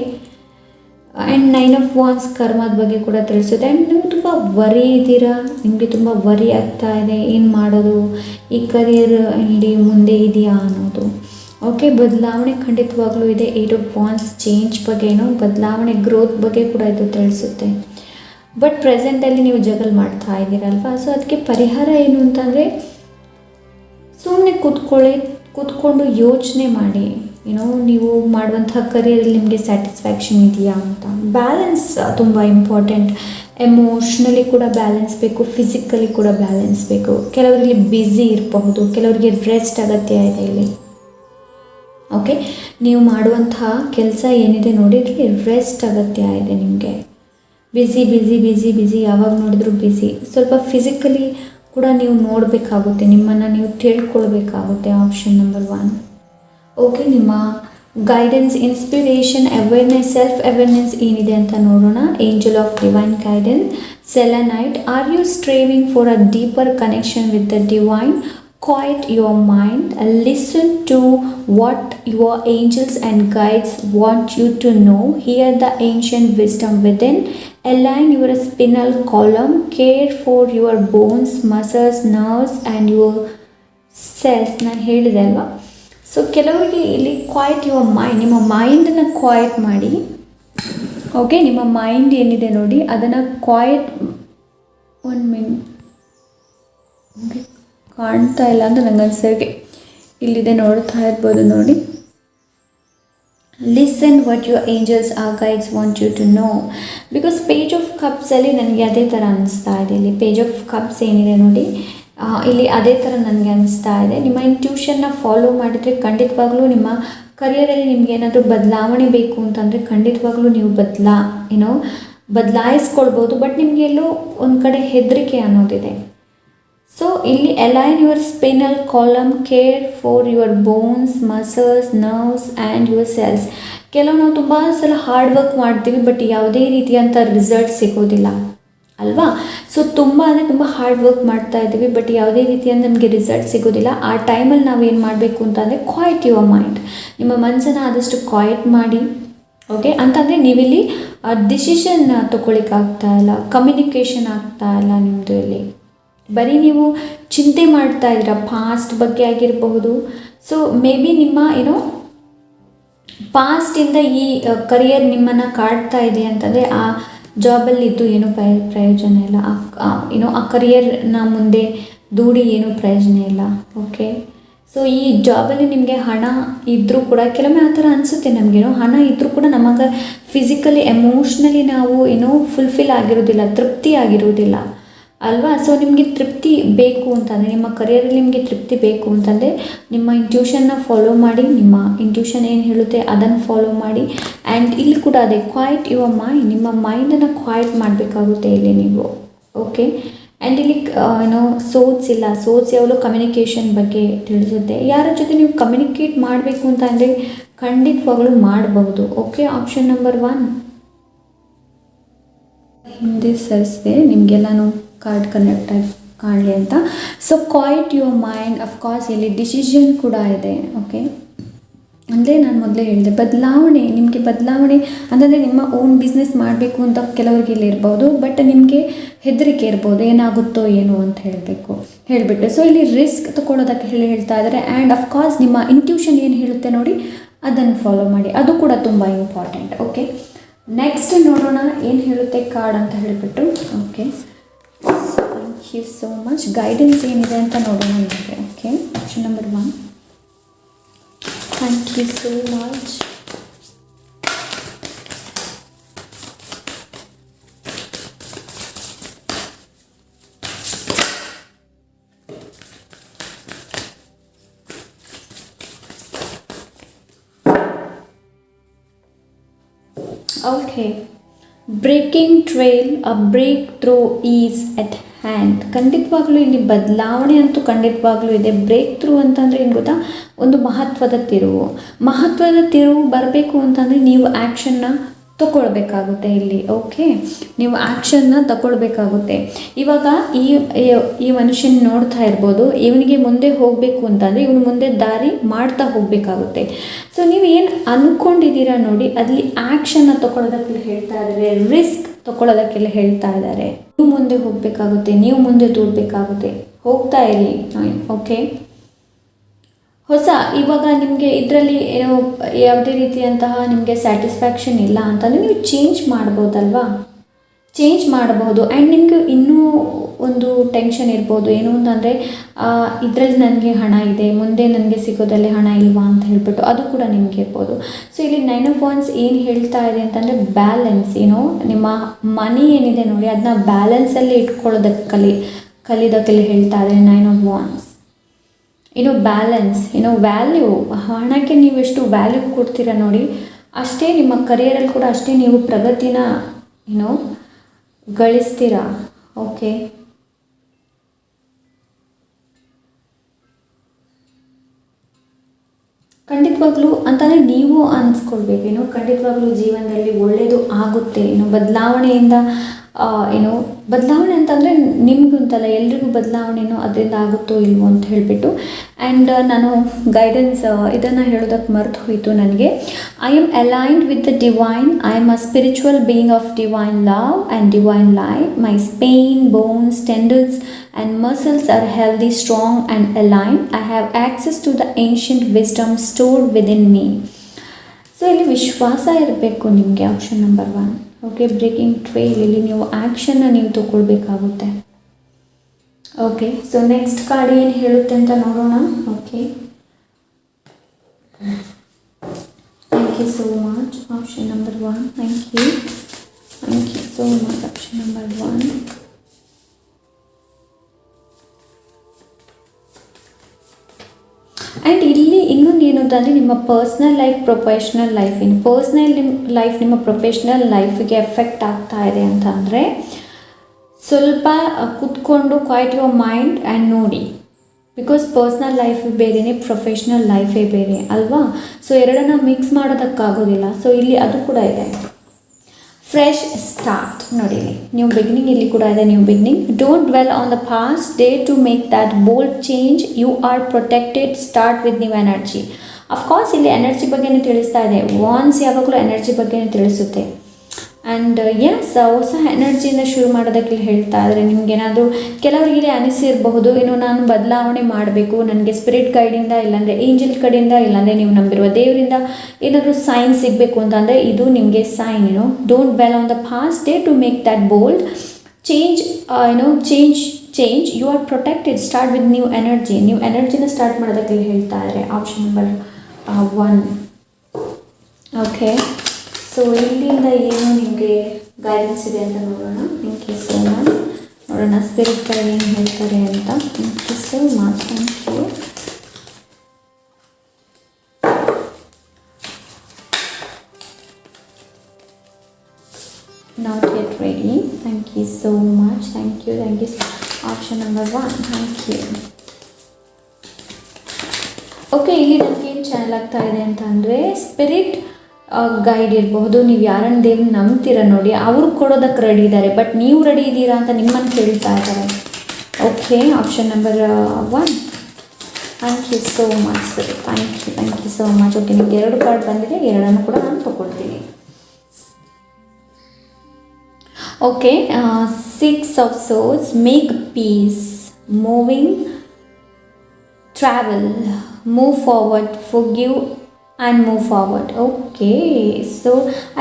ಆ್ಯಂಡ್ 9 ಆಫ್ ವಾನ್ಸ್ ಕರ್ಮದ ಬಗ್ಗೆ ಕೂಡ ತಿಳಿಸುತ್ತೆ. ಆ್ಯಂಡ್ ನೀವು ತುಂಬ ವರಿ ಇದ್ದೀರಾ, ನಿಮಗೆ ತುಂಬ ವರಿ ಆಗ್ತಾ ಇದೆ, ಏನು ಮಾಡೋದು, ಈ ಕರಿಯರ್ ಇಲ್ಲಿ ಮುಂದೆ ಇದೆಯಾ ಅನ್ನೋದು. ಓಕೆ, ಬದಲಾವಣೆ ಖಂಡಿತವಾಗ್ಲೂ ಇದೆ. 8 ಆಫ್ ವಾನ್ಸ್ ಚೇಂಜ್ ಬಗ್ಗೆನೋ ಬದಲಾವಣೆ ಗ್ರೋತ್ ಬಗ್ಗೆ ಕೂಡ ಇದು ತಿಳಿಸುತ್ತೆ. ಬಟ್ ಪ್ರೆಸೆಂಟಲ್ಲಿ ನೀವು ಜಗಲ್ ಮಾಡ್ತಾ ಇದ್ದೀರಲ್ವ, ಸೊ ಅದಕ್ಕೆ ಪರಿಹಾರ ಏನು ಅಂತಂದರೆ ಸುಮ್ಮನೆ ಕೂತ್ಕೊಂಡು ಯೋಚನೆ ಮಾಡಿ, ನೀವು ಮಾಡುವಂಥ ಕರಿಯರಲ್ಲಿ ನಿಮಗೆ ಸ್ಯಾಟಿಸ್ಫ್ಯಾಕ್ಷನ್ ಇದೆಯಾ ಅಂತ. ಬ್ಯಾಲೆನ್ಸ್ ತುಂಬ ಇಂಪಾರ್ಟೆಂಟ್. ಎಮೋಷ್ನಲಿ ಕೂಡ ಬ್ಯಾಲೆನ್ಸ್ ಬೇಕು, ಫಿಸಿಕಲಿ ಕೂಡ ಬ್ಯಾಲೆನ್ಸ್ ಬೇಕು. ಕೆಲವರಿಗೆ ಬ್ಯುಸಿ ಇರಬಹುದು, ಕೆಲವರಿಗೆ ರೆಸ್ಟ್ ಅಗತ್ಯ ಇದೆ ಇಲ್ಲಿ. ಓಕೆ, ನೀವು ಮಾಡುವಂತಹ ಕೆಲಸ ಏನಿದೆ ನೋಡಿ, ರೆಸ್ಟ್ ಅಗತ್ಯ ಇದೆ ನಿಮಗೆ. ಬ್ಯುಸಿ ಯಾವಾಗ ನೋಡಿದ್ರು ಬ್ಯುಸಿ. ಸ್ವಲ್ಪ ಫಿಸಿಕಲಿ ಕೂಡ ನೀವು ನೋಡಬೇಕಾಗುತ್ತೆ, ನಿಮ್ಮನ್ನು ನೀವು ತಿಳ್ಕೊಳ್ಬೇಕಾಗುತ್ತೆ. Option number 1. ಓಕೆ, ನಿಮ್ಮ guidance, inspiration, awareness, self awareness ಏನಿದೆ ಅಂತ ನೋಡೋಣ. Angel of divine guidance, selenite. Are you striving for a deeper connection with the divine? Quiet your mind and listen to what your angels and guides want you to know. Hear the ancient wisdom within. Align your spinal column. Care for your bones, muscles, nerves and your cells. ನಾನು ಹೇಳಿದೆ ಅಲ್ವಾ. So ಕೆಲವರಿಗೆ ಇಲ್ಲಿ quite your mind, ನಿಮ್ಮ ಮೈಂಡನ್ನು quite ಮಾಡಿ. Okay, ನಿಮ್ಮ mind ಏನಿದೆ ನೋಡಿ ಅದನ್ನು ಕ್ವಾಯ್ಟ್. 1 ಮಿನಿಟ್. ಓಕೆ, ಕಾಣ್ತಾ ಇಲ್ಲ ಅಂತ ನಂಗೆ ಅನ್ಸೋಗೆ ಇಲ್ಲಿದೆ, ನೋಡ್ತಾ ಇರ್ಬೋದು ನೋಡಿ. Listen what your angels or guides want you to know. Because page of ಕಪ್ಸಲ್ಲಿ ನನಗೆ ಅದೇ ಥರ ಅನಿಸ್ತಾ ಇದೆ. ಇಲ್ಲಿ ಪೇಜ್ ಆಫ್ ಕಪ್ಸ್ ಏನಿದೆ ನೋಡಿ, ಇಲ್ಲಿ ಅದೇ ಥರ ನನಗೆ ಅನಿಸ್ತಾ ಇದೆ. ನಿಮ್ಮ ಇಂಟ್ಯೂಷನ್ನ ಫಾಲೋ ಮಾಡಿದರೆ ಖಂಡಿತವಾಗ್ಲೂ ನಿಮ್ಮ ಕರಿಯರಲ್ಲಿ ನಿಮ್ಗೆ ಏನಾದರೂ ಬದಲಾವಣೆ ಬೇಕು ಅಂತಂದರೆ ಖಂಡಿತವಾಗ್ಲೂ ನೀವು ಬದಲಾಯಿಸ್ಕೊಳ್ಬೋದು. ಬಟ್ ನಿಮಗೆ ಎಲ್ಲೋ ಒಂದು ಕಡೆ ಹೆದರಿಕೆ ಅನ್ನೋದಿದೆ. ಸೊ ಇಲ್ಲಿ align your spinal column. Care for your bones, muscles, nerves and your cells. ಕೆಲವು ನಾವು ತುಂಬ ಸಲ ಹಾರ್ಡ್ ವರ್ಕ್ ಮಾಡ್ತೀವಿ, ಬಟ್ ಯಾವುದೇ ರೀತಿಯಂಥ ರಿಸಲ್ಟ್ ಸಿಗೋದಿಲ್ಲ ಅಲ್ವಾ. ಸೊ ತುಂಬ ಹಾರ್ಡ್ ವರ್ಕ್ ಮಾಡ್ತಾ ಇದ್ದೀವಿ, ಬಟ್ ಯಾವುದೇ ರೀತಿಯಿಂದ ನಮಗೆ ರಿಸಲ್ಟ್ ಸಿಗೋದಿಲ್ಲ. ಆ ಟೈಮಲ್ಲಿ ನಾವೇನು ಮಾಡಬೇಕು ಅಂತಂದರೆ ಕ್ವಾಯ್ಟ್ ಯುವರ್ ಮೈಂಡ್. ನಿಮ್ಮ ಮನಸ್ಸನ್ನು ಆದಷ್ಟು ಕ್ವಾಯ್ಟ್ ಮಾಡಿ. ಓಕೆ, ಅಂತಂದರೆ ನೀವಿಲ್ಲಿ ಡಿಸಿಷನ್ ತೊಗೊಳಿಕ್ಕಾಗ್ತಾ ಇಲ್ಲ, ಕಮ್ಯುನಿಕೇಷನ್ ಆಗ್ತಾ ಇಲ್ಲ ನಿಮ್ಮದು. ಇಲ್ಲಿ ಬರೀ ನೀವು ಚಿಂತೆ ಮಾಡ್ತಾ ಇದ್ದೀರಾ ಪಾಸ್ಟ್ ಬಗ್ಗೆ ಆಗಿರಬಹುದು. ಸೊ ಮೇ ಬಿ ನಿಮ್ಮ ಪಾಸ್ಟಿಂದ ಈ ಕರಿಯರ್ ನಿಮ್ಮನ್ನು ಕಾಡ್ತಾ ಇದೆ ಅಂತಂದರೆ ಆ ಜಾಬಲ್ಲಿ ಇದ್ದು ಏನೂ ಪ್ರಯೋಜನ ಇಲ್ಲ. ಆ ಕರಿಯರ್ನ ಮುಂದೆ ದೂಡಿ ಏನೂ ಪ್ರಯೋಜನ ಇಲ್ಲ. ಓಕೆ, ಸೊ ಈ ಜಾಬಲ್ಲಿ ನಿಮಗೆ ಹಣ ಇದ್ದರೂ ಕೂಡ ಕೆಲವೊಮ್ಮೆ ಆ ಥರ ಅನಿಸುತ್ತೆ ನಮಗೇನೋ ಹಣ ಇದ್ದರೂ ಕೂಡ ನಮಗೆ ಫಿಸಿಕಲಿ ಎಮೋಷ್ನಲಿ ನಾವು ಫುಲ್ಫಿಲ್ ಆಗಿರೋದಿಲ್ಲ, ತೃಪ್ತಿ ಆಗಿರೋದಿಲ್ಲ ಅಲ್ವಾ. ಸೊ ನಿಮಗೆ ತೃಪ್ತಿ ಬೇಕು ಅಂತಂದರೆ, ನಿಮ್ಮ ಕರಿಯರಲ್ಲಿ ನಿಮಗೆ ತೃಪ್ತಿ ಬೇಕು ಅಂತಂದರೆ ನಿಮ್ಮ ಇಂಟ್ಯೂಷನ್ನ ಫಾಲೋ ಮಾಡಿ. ನಿಮ್ಮ ಇಂಟ್ಯೂಷನ್ ಏನು ಹೇಳುತ್ತೆ ಅದನ್ನು ಫಾಲೋ ಮಾಡಿ. ಆ್ಯಂಡ್ ಇಲ್ಲಿ ಕೂಡ ಅದೇ ಕ್ವಾಯ್ಟ್ ಯುವರ್ ಮೈಂಡ್. ನಿಮ್ಮ ಮೈಂಡನ್ನು ಕ್ವಾಯ್ಟ್ ಮಾಡಬೇಕಾಗುತ್ತೆ ಇಲ್ಲಿ ನೀವು. ಓಕೆ, ಆ್ಯಂಡ್ ಇಲ್ಲಿ ಸೋರ್ಸ್ ಇಲ್ಲ. ಸೋರ್ಸ್ ಯಾವಾಗಲೂ ಕಮ್ಯುನಿಕೇಷನ್ ಬಗ್ಗೆ ತಿಳಿಸುತ್ತೆ. ಯಾರ ಜೊತೆ ನೀವು ಕಮ್ಯುನಿಕೇಟ್ ಮಾಡಬೇಕು ಅಂತ ಅಂದರೆ ಖಂಡಿತವಾಗ್ಲೂ ಮಾಡಬಹುದು. ಓಕೆ, ಆಪ್ಷನ್ ನಂಬರ್ 1 ಹಿಂದೆ ಸರಿಸಿದೆ ನಿಮಗೆಲ್ಲನೂ ಕಾರ್ಡ್ ಕನೆಕ್ಟ್ ಆಗಿ ಕಾಣಲಿ ಅಂತ. So quite your mind. Of course ಇಲ್ಲಿ ಡಿಸಿಷನ್ ಕೂಡ ಇದೆ. ಓಕೆ, ಅಂದರೆ ನಾನು ಮೊದಲೇ ಹೇಳಿದೆ ನಿಮಗೆ ಬದಲಾವಣೆ ಅಂತಂದರೆ ನಿಮ್ಮ ಓನ್ ಬಿಸ್ನೆಸ್ ಮಾಡಬೇಕು ಅಂತ ಕೆಲವರಿಗೆ ಇಲ್ಲಿ ಇರ್ಬೋದು, ಬಟ್ ನಿಮಗೆ ಹೆದರಿಕೆ ಇರ್ಬೋದು, ಏನಾಗುತ್ತೋ ಏನೋ ಅಂತ ಹೇಳಿಬಿಟ್ಟು. ಸೊ ಇಲ್ಲಿ ರಿಸ್ಕ್ ತೊಗೊಳೋದಕ್ಕೆ ಹೇಳ್ತಾ ಇದ್ದಾರೆ. ಆ್ಯಂಡ್ ಅಫ್ಕೋರ್ಸ್ ನಿಮ್ಮ ಇಂಟ್ಯೂಷನ್ ಏನು ಹೇಳುತ್ತೆ ನೋಡಿ ಅದನ್ನು ಫಾಲೋ ಮಾಡಿ, ಅದು ಕೂಡ ತುಂಬ ಇಂಪಾರ್ಟೆಂಟ್. ಓಕೆ, ನೆಕ್ಸ್ಟ್ ನೋಡೋಣ ಏನು ಹೇಳುತ್ತೆ ಕಾರ್ಡ್ ಅಂತ ಹೇಳಿಬಿಟ್ಟು. Okay, thank you so much. Guidance ಏನಿದೆ ಅಂತ ನೋಡೋಣ ನಿಮಗೆ. Okay, option number 1. Thank you so much. Okay, breaking trail, a break through is at hand. ಖಂಡಿತವಾಗ್ಲೂ ಇಲ್ಲಿ ಬದಲಾವಣೆ ಅಂತೂ ಖಂಡಿತವಾಗ್ಲೂ ಇದೆ. ಬ್ರೇಕ್ ಥ್ರೂ ಅಂತಂದರೆ ಏನು ಗೊತ್ತಾ, ಒಂದು ಮಹತ್ವದ ತಿರುವು ಬರಬೇಕು ಅಂತಂದರೆ ನೀವು ಆ್ಯಕ್ಷನ್ನ ತಗೊಳ್ಬೇಕಾಗುತ್ತೆ ಇಲ್ಲಿ. ಓಕೆ, ನೀವು ಆ್ಯಕ್ಷನ್ನ ತಗೊಳ್ಬೇಕಾಗುತ್ತೆ. ಇವಾಗ ಈ ಮನುಷ್ಯನ ನೋಡ್ತಾ ಇರ್ಬೋದು, ಇವನಿಗೆ ಮುಂದೆ ಹೋಗಬೇಕು ಅಂತಂದರೆ ಇವನು ಮುಂದೆ ದಾರಿ ಮಾಡ್ತಾ ಹೋಗಬೇಕಾಗುತ್ತೆ. ಸೊ ನೀವು ಏನು ಅಂದ್ಕೊಂಡಿದ್ದೀರಾ ನೋಡಿ, ಅಲ್ಲಿ ಆ್ಯಕ್ಷನ್ನ ತಗೊಳ್ಳೋದಕ್ಕೆಲ್ಲ ಹೇಳ್ತಾ ಇದ್ದಾರೆ, ರಿಸ್ಕ್ ತಗೊಳ್ಳೋದಕ್ಕೆಲ್ಲ ಹೇಳ್ತಾ ಇದ್ದಾರೆ. ನೀವು ಮುಂದೆ ಹೋಗಬೇಕಾಗುತ್ತೆ, ನೀವು ಮುಂದೆ ದೂಡಬೇಕಾಗುತ್ತೆ, ಹೋಗ್ತಾ ಇರಿ. ಓಕೆ, ಇವಾಗ ನಿಮಗೆ ಇದರಲ್ಲಿ ಏನೋ ಯಾವುದೇ ರೀತಿಯಂತಹ ನಿಮಗೆ ಸ್ಯಾಟಿಸ್ಫ್ಯಾಕ್ಷನ್ ಇಲ್ಲ ಅಂತಂದರೆ ನೀವು ಚೇಂಜ್ ಮಾಡ್ಬೋದಲ್ವಾ, ಚೇಂಜ್ ಮಾಡಬಹುದು. ಆ್ಯಂಡ್ ನಿಮಗೆ ಇನ್ನೂ ಒಂದು ಟೆನ್ಷನ್ ಇರ್ಬೋದು, ಏನು ಅಂತಂದರೆ ಇದರಲ್ಲಿ ನನಗೆ ಹಣ ಇದೆ, ಮುಂದೆ ನನಗೆ ಸಿಗೋದಲ್ಲಿ ಹಣ ಇಲ್ವಾ ಅಂತ ಹೇಳ್ಬಿಟ್ಟು ಅದು ಕೂಡ ನಿಮಗೆ ಇರ್ಬೋದು. ಸೊ ಇಲ್ಲಿ 9 ಆಫ್ ವಾಂಡ್ಸ್ ಏನು ಹೇಳ್ತಾ ಇದೆ ಅಂತಂದರೆ ಬ್ಯಾಲೆನ್ಸ್, ನಿಮ್ಮ ಮನಿ ಏನಿದೆ ನೋಡಿ ಅದನ್ನ ಬ್ಯಾಲೆನ್ಸಲ್ಲಿ ಇಟ್ಕೊಳ್ಳೋದಕ್ಕೆ ಕಲಿಯೋದಕ್ಕೆಲ್ಲ ಹೇಳ್ತಾ ಇದೆ 9 ಆಫ್ ವಾಂಡ್ಸ್. ಬ್ಯಾಲೆನ್ಸ್, ವ್ಯಾಲ್ಯೂ, ಹಣಕ್ಕೆ ನೀವು ಎಷ್ಟು ವ್ಯಾಲ್ಯೂ ಕೊಡ್ತೀರಾ ನೋಡಿ, ಅಷ್ಟೇ ನಿಮ್ಮ ಕರಿಯರಲ್ಲಿ ಕೂಡ ಅಷ್ಟೇ ನೀವು ಪ್ರಗತಿನ ಗಳಿಸ್ತೀರಾ. ಓಕೆ, ಖಂಡಿತವಾಗ್ಲೂ ಅಂತಂದರೆ ನೀವು ಅನ್ಸ್ಕೊಳ್ಬೇಕು, ಖಂಡಿತವಾಗ್ಲೂ ಜೀವನದಲ್ಲಿ ಒಳ್ಳೆಯದು ಆಗುತ್ತೆ, ಬದಲಾವಣೆಯಿಂದ ಬದಲಾವಣೆ ಅಂತಂದರೆ ನಿಮಗುಂತಲ್ಲ, ಎಲ್ರಿಗೂ ಬದಲಾವಣೆನೋ ಅದರಿಂದ ಆಗುತ್ತೋ ಇಲ್ವೋ ಅಂತ ಹೇಳಿಬಿಟ್ಟು. ಆ್ಯಂಡ್ ನಾನು ಗೈಡೆನ್ಸ್ ಇದನ್ನು ಹೇಳೋದಕ್ಕೆ ಮರೆತು ಹೋಯಿತು ನನಗೆ. I am aligned with the divine, I am a spiritual being of divine love and divine life. My spine, bones, tendons and muscles are healthy, strong and aligned. I have access to the ancient wisdom stored within me. So ಇಲ್ಲಿ ವಿಶ್ವಾಸ ಇರಬೇಕು ನಿಮಗೆ, option number 1. Okay, breaking trail, ಇಲ್ಲಿ ನೀವು ಆ್ಯಕ್ಷನ್ನ ನೀವು ತಗೊಳ್ಬೇಕಾಗುತ್ತೆ. Okay, so next card ಏನು ಹೇಳುತ್ತೆ ಅಂತ ನೋಡೋಣ. Okay, thank you so much option number 1. Thank you so much option number 1. And ಇಲ್ಲಿ ಇನ್ನೊಂದು ಏನು ಅಂತಂದರೆ ನಿಮ್ಮ personal life, professional life, personal life ನಿಮ್ಮ ಪ್ರೊಫೆಷ್ನಲ್ ಲೈಫಿಗೆ ಎಫೆಕ್ಟ್ ಆಗ್ತಾ ಇದೆ ಅಂತ ಅಂದರೆ ಸ್ವಲ್ಪ ಕೂತ್ಕೊಂಡು ಕ್ವೈಟ್ ಯುವರ್ ಮೈಂಡ್ ಆ್ಯಂಡ್ ನೋಡಿ. ಬಿಕಾಸ್ ಪರ್ಸ್ನಲ್ ಲೈಫ್ ಬೇರೆಯೇ, ಪ್ರೊಫೆಷ್ನಲ್ ಲೈಫೇ ಬೇರೆ ಅಲ್ವಾ. ಸೊ ಎರಡನ್ನ ಮಿಕ್ಸ್ ಮಾಡೋದಕ್ಕಾಗೋದಿಲ್ಲ. ಸೊ ಇಲ್ಲಿ ಅದು ಕೂಡ ಇದೆ, ಫ್ರೆಶ್ ಸ್ಟಾರ್ಟ್ ನೋಡಿ, ನ್ಯೂ ಬಿಗಿನಿಂಗ್ ಇಲ್ಲಿ ಕೂಡ ಇದೆ, new beginning. Don't dwell on the past, dare to make that bold change, you are protected, start with new energy. Of course ಇಲ್ಲಿ ಎನರ್ಜಿ ಬಗ್ಗೆನೇ ತಿಳಿಸ್ತಾ ಇದೆ, ವಾನ್ಸ್ ಯಾವಾಗಲೂ ಎನರ್ಜಿ ಬಗ್ಗೆನೇ ತಿಳಿಸುತ್ತೆ. ಆ್ಯಂಡ್ ಎಸ್, ಹೊಸ ಎನರ್ಜಿಯಿಂದ ಶುರು ಮಾಡೋದಕ್ಕೆ ಹೇಳ್ತಾ ಇದ್ದಾರೆ. ನಿಮಗೇನಾದರೂ ಕೆಲವರಿಗೆ ಅನಿಸಿರಬಹುದು, ನಾನು ಬದಲಾವಣೆ ಮಾಡಬೇಕು, ನನಗೆ ಸ್ಪಿರಿಟ್ ಗೈಡಿಂದ, ಇಲ್ಲಾಂದರೆ ಏಂಜಲ್ ಕಡೆಯಿಂದ, ಇಲ್ಲಾಂದರೆ ನೀವು ನಂಬಿರುವ ದೇವರಿಂದ ಏನಾದರೂ ಸೈನ್ ಸಿಗಬೇಕು ಅಂತಂದರೆ ಇದು ನಿಮಗೆ sign. Don't dwell on the past, dare to make that bold change, change, you are protected, start with new energy. New ಎನರ್ಜಿನ ಸ್ಟಾರ್ಟ್ ಮಾಡೋದಕ್ಕೆ ಹೇಳ್ತಾ ಇದ್ದಾರೆ, ಆಪ್ಷನ್ ನಂಬರ್ 1. ಓಕೆ, ಸೊ ಇಲ್ಲಿಂದ ಏನು ನಿಮಗೆ ಗೈಡೆನ್ಸ್ ಇದೆ ಅಂತ ನೋಡೋಣ. Thank you so much. ನೋಡೋಣ ಸ್ಪಿರಿಟ್ ಕಡೆ ಏನು ಹೇಳ್ತಾರೆ ಅಂತ. Thank you so much. Thank you. Not yet ready. Thank you so much. Thank you. Option number 1. Thank you. Okay, ಇಲ್ಲಿ ನನಗೆ ಏನು ಚಾನಲ್ ಆಗ್ತಾ ಇದೆ ಅಂತ ಅಂದರೆ ಸ್ಪಿರಿಟ್ ಗೈಡ್ ಇರಬಹುದು, ನೀವು ಯಾರನ್ನ ದೇವ್ರನ್ನ ನಂಬ್ತೀರ ನೋಡಿ ಅವರು ಕೊಡೋದಕ್ಕೆ ರೆಡಿ ಇದ್ದಾರೆ, ಬಟ್ ನೀವು ರೆಡಿ ಇದ್ದೀರಾ ಅಂತ ನಿಮ್ಮನ್ನು ಕೇಳ್ತಾ ಇದ್ದಾರೆ. Okay, option number 1. Thank you so much sir. Thank you so much. Okay, ನಿಮ್ಗೆ 2 ಕಾರ್ಡ್ ಬಂದಿದೆ, 2 ಕೂಡ ನಾನು ತಗೊಳ್ತೀನಿ. Okay, 6 of swords, make peace, moving, travel, move forward, forgive and move forward. Okay, so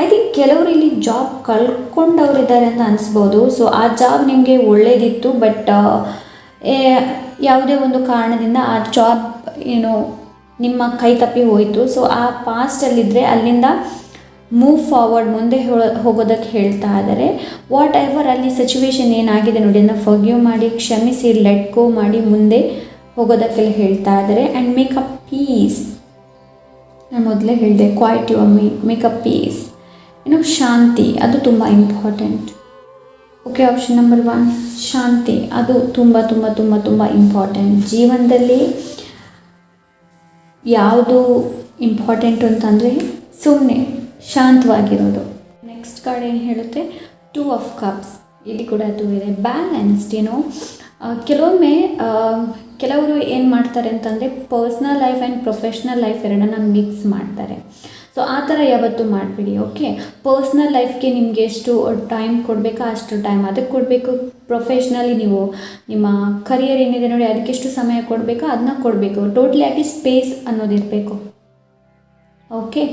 I think ಕೆಲವರು ಇಲ್ಲಿ job ಕಳ್ಕೊಂಡವರಿದ್ದಾರೆ ಅಂತ ಅನಿಸ್ಬೋದು. So ಆ job ನಿಮಗೆ ಒಳ್ಳೇದಿತ್ತು, ಬಟ್ ಯಾವುದೇ ಒಂದು ಕಾರಣದಿಂದ ಆ ಜಾಬ್ ನಿಮ್ಮ ಕೈ ತಪ್ಪಿ ಹೋಯಿತು. ಸೊ ಆ ಪಾಸ್ಟಲ್ಲಿದ್ದರೆ ಅಲ್ಲಿಂದ ಮೂವ್ ಫಾರ್ವರ್ಡ್, ಮುಂದೆ ಹೋಗೋದಕ್ಕೆ ಹೇಳ್ತಾ ಇದ್ದಾರೆ. ವಾಟ್ ಎವರ್ ಅಲ್ಲಿ ಸಿಚುವೇಶನ್ ಏನಾಗಿದೆ ನೋಡಿ ಅದನ್ನು ಫರ್ಗಿವ್ ಮಾಡಿ, ಕ್ಷಮಿಸಿ, ಲೆಟ್ ಗೋ ಮಾಡಿ ಮುಂದೆ ಹೋಗೋದಕ್ಕೆಲ್ಲ ಹೇಳ್ತಾ ಇದ್ದಾರೆ. ಆ್ಯಂಡ್ ಮೇಕ್ ಅ ಪೀಸ್, ನಾನು ಮೊದಲೇ ಹೇಳಿದೆ, quiet your make a peace, ಶಾಂತಿ, ಅದು ತುಂಬ ಇಂಪಾರ್ಟೆಂಟ್. ಓಕೆ, ಆಪ್ಷನ್ ನಂಬರ್ 1 ಶಾಂತಿ, ಅದು ತುಂಬ ತುಂಬ ತುಂಬ ತುಂಬ ಇಂಪಾರ್ಟೆಂಟ್. ಜೀವನದಲ್ಲಿ ಯಾವುದು ಇಂಪಾರ್ಟೆಂಟು ಅಂತಂದರೆ ಸುಮ್ಮನೆ ಶಾಂತವಾಗಿರೋದು. ನೆಕ್ಸ್ಟ್ ಕಾರ್ಡ್ ಏನು ಹೇಳುತ್ತೆ, 2 ಆಫ್ ಕಪ್ಸ್, ಇಲ್ಲಿ ಕೂಡ 2 ಇದೆ. ಬ್ಯಾಲೆನ್ಸ್ಡ್, ಕೆಲವೊಮ್ಮೆ ಕೆಲವರು ಏನು ಮಾಡ್ತಾರೆ ಅಂತಂದರೆ personal life and professional life ಎರಡನ್ನ ಮಿಕ್ಸ್ ಮಾಡ್ತಾರೆ. ಸೊ ಆ ಥರ ಯಾವತ್ತೂ ಮಾಡಬೇಡಿ. ಓಕೆ, ಪರ್ಸ್ನಲ್ ಲೈಫ್ಗೆ ನಿಮಗೆ ಎಷ್ಟು ಟೈಮ್ ಕೊಡಬೇಕಾ ಅಷ್ಟು ಟೈಮ್ ಅದಕ್ಕೆ ಕೊಡಬೇಕು. ಪ್ರೊಫೆಷ್ನಲಿ ನೀವು ನಿಮ್ಮ ಕರಿಯರ್ ಏನಿದೆ ನೋಡಿ ಅದಕ್ಕೆಷ್ಟು ಸಮಯ ಕೊಡಬೇಕಾ ಅದನ್ನ ಕೊಡಬೇಕು. ಟೋಟ್ಲಿ ಆಗಿ ಸ್ಪೇಸ್ ಅನ್ನೋದಿರಬೇಕು. ಓಕೆ,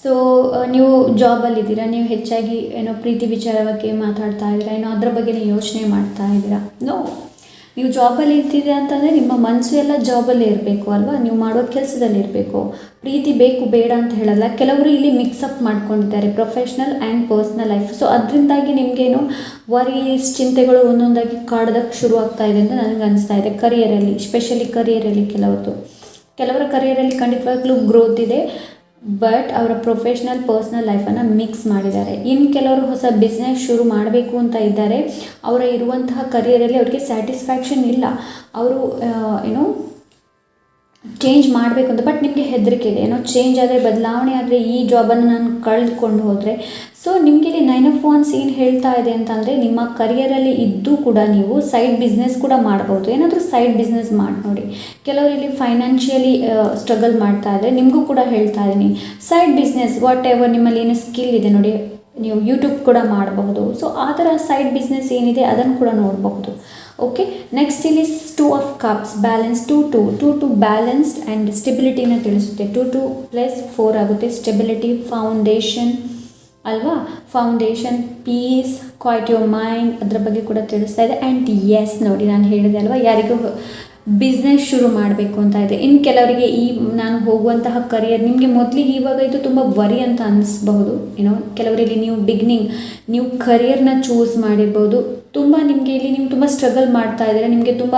ಸೊ ನೀವು ಜಾಬಲ್ಲಿದ್ದೀರಾ, ನೀವು ಹೆಚ್ಚಾಗಿ ಪ್ರೀತಿ ವಿಚಾರವಾಗಿ ಮಾತಾಡ್ತಾ ಇದ್ದೀರಾ, ಅದರ ಬಗ್ಗೆ ಯೋಚನೆ ಮಾಡ್ತಾ ಇದ್ದೀರಾ. ನೋ, ನೀವು ಜಾಬಲ್ಲಿ ಇರ್ತೀರಾ ಅಂತಂದರೆ ನಿಮ್ಮ ಮನಸ್ಸು ಎಲ್ಲ ಜಾಬಲ್ಲೇ ಇರಬೇಕು ಅಲ್ವಾ, ನೀವು ಮಾಡೋ ಕೆಲಸದಲ್ಲಿ ಇರಬೇಕು. ಪ್ರೀತಿ ಬೇಕು ಬೇಡ ಅಂತ ಹೇಳಲ್ಲ. ಕೆಲವರು ಇಲ್ಲಿ ಮಿಕ್ಸಪ್ ಮಾಡ್ಕೊಂಡಿದ್ದಾರೆ professional and personal life. So ಅದರಿಂದಾಗಿ ನಿಮಗೇನು ವರೀಸ್, ಚಿಂತೆಗಳು ಒಂದೊಂದಾಗಿ ಕಾಡೋದಕ್ಕೆ ಶುರು ಆಗ್ತಾ ಇದೆ ಅಂತ ನನಗೆ ಅನಿಸ್ತಾ ಇದೆ. ಕರಿಯರಲ್ಲಿ, ಸ್ಪೆಷಲಿ ಕರಿಯರಲ್ಲಿ ಕೆಲವರ ಕರಿಯರಲ್ಲಿ ಖಂಡಿತವಾಗ್ಲೂ ಗ್ರೋತ್ ಇದೆ, ಬಟ್ ಅವರ ಪ್ರೊಫೆಷ್ನಲ್ ಪರ್ಸ್ನಲ್ ಲೈಫನ್ನು ಮಿಕ್ಸ್ ಮಾಡಿದ್ದಾರೆ. ಇನ್ನು ಕೆಲವರು ಹೊಸ ಬಿಸ್ನೆಸ್ ಶುರು ಮಾಡಬೇಕು ಅಂತ ಇದ್ದಾರೆ. ಅವರ ಇರುವಂತಹ ಕರಿಯರಲ್ಲಿ ಅವ್ರಿಗೆ ಸ್ಯಾಟಿಸ್ಫ್ಯಾಕ್ಷನ್ ಇಲ್ಲ. ಅವರು ಚೇಂಜ್ ಮಾಡಬೇಕು ಅಂತ, ಬಟ್ ನಿಮಗೆ ಹೆದರಿಕೆ ಇದೆ. ಚೇಂಜ್ ಆದರೆ, ಬದಲಾವಣೆ ಆದರೆ ಈ ಜಾಬನ್ನು ನಾನು ಕಳೆದುಕೊಂಡು ಹೋದರೆ. ಸೊ ನಿಮಗೆ ಇಲ್ಲಿ 9 ಆಫ್ ವಾಂಡ್ಸ್ ಏನು ಹೇಳ್ತಾ ಇದೆ ಅಂತಂದರೆ, ನಿಮ್ಮ ಕರಿಯರಲ್ಲಿ ಇದ್ದು ಕೂಡ ನೀವು ಸೈಡ್ ಬಿಸ್ನೆಸ್ ಕೂಡ ಮಾಡ್ಬೋದು. ಏನಾದರೂ ಸೈಡ್ ಬಿಸ್ನೆಸ್ ಮಾಡಿ ನೋಡಿ. ಕೆಲವರು ಇಲ್ಲಿ ಫೈನಾನ್ಷಿಯಲಿ ಸ್ಟ್ರಗಲ್ ಮಾಡ್ತಾ ಇದ್ದರೆ ನಿಮಗೂ ಕೂಡ ಹೇಳ್ತಾ ಇದ್ದೀನಿ, ಸೈಡ್ ಬಿಸ್ನೆಸ್ ವಾಟ್ ಎವರ್ ನಿಮ್ಮಲ್ಲಿ ಏನು ಸ್ಕಿಲ್ ಇದೆ ನೋಡಿ, ನೀವು ಯೂಟ್ಯೂಬ್ ಕೂಡ ಮಾಡಬಹುದು. ಸೊ ಆ ಥರ ಸೈಡ್ ಬಿಸ್ನೆಸ್ ಏನಿದೆ ಅದನ್ನು ಕೂಡ ನೋಡಬಹುದು. ಓಕೆ, ನೆಕ್ಸ್ಟ್ ಇಲ್ಲಿ 2 of cups, balance 2 balanced and ಸ್ಟೆಬಿಲಿಟಿನ ತಿಳಿಸುತ್ತೆ. 2 + 4 ಆಗುತ್ತೆ. ಸ್ಟೆಬಿಲಿಟಿ, ಫೌಂಡೇಶನ್ ಅಲ್ವಾ, foundation, peace, quiet your mind, ಅದರ ಬಗ್ಗೆ ಕೂಡ ತಿಳಿಸ್ತಾ ಇದೆ. ಆ್ಯಂಡ್ ಎಸ್ ನೋಡಿ, ನಾನು ಹೇಳಿದೆ ಅಲ್ವಾ, ಯಾರಿಗೂ ಬಿಸ್ನೆಸ್ ಶುರು ಮಾಡಬೇಕು ಅಂತ ಇದೆ. ಇನ್ನು ಕೆಲವರಿಗೆ ಈ ನಾನು ಹೋಗುವಂತಹ ಕರಿಯರ್ ನಿಮಗೆ ಮೊದಲಿಗೆ ಇವಾಗ ಇದು ತುಂಬ ವರಿ ಅಂತ ಅನ್ನಿಸ್ಬಹುದು. ಕೆಲವರಿಗೆ ನೀವು ಕರಿಯರ್ನ ಚೂಸ್ ಮಾಡಿರ್ಬೋದು. ತುಂಬ ನಿಮಗೆ ಇಲ್ಲಿ ನೀವು ತುಂಬ ಸ್ಟ್ರಗಲ್ ಮಾಡ್ತಾ ಇದ್ದೀರಾ, ನಿಮಗೆ ತುಂಬ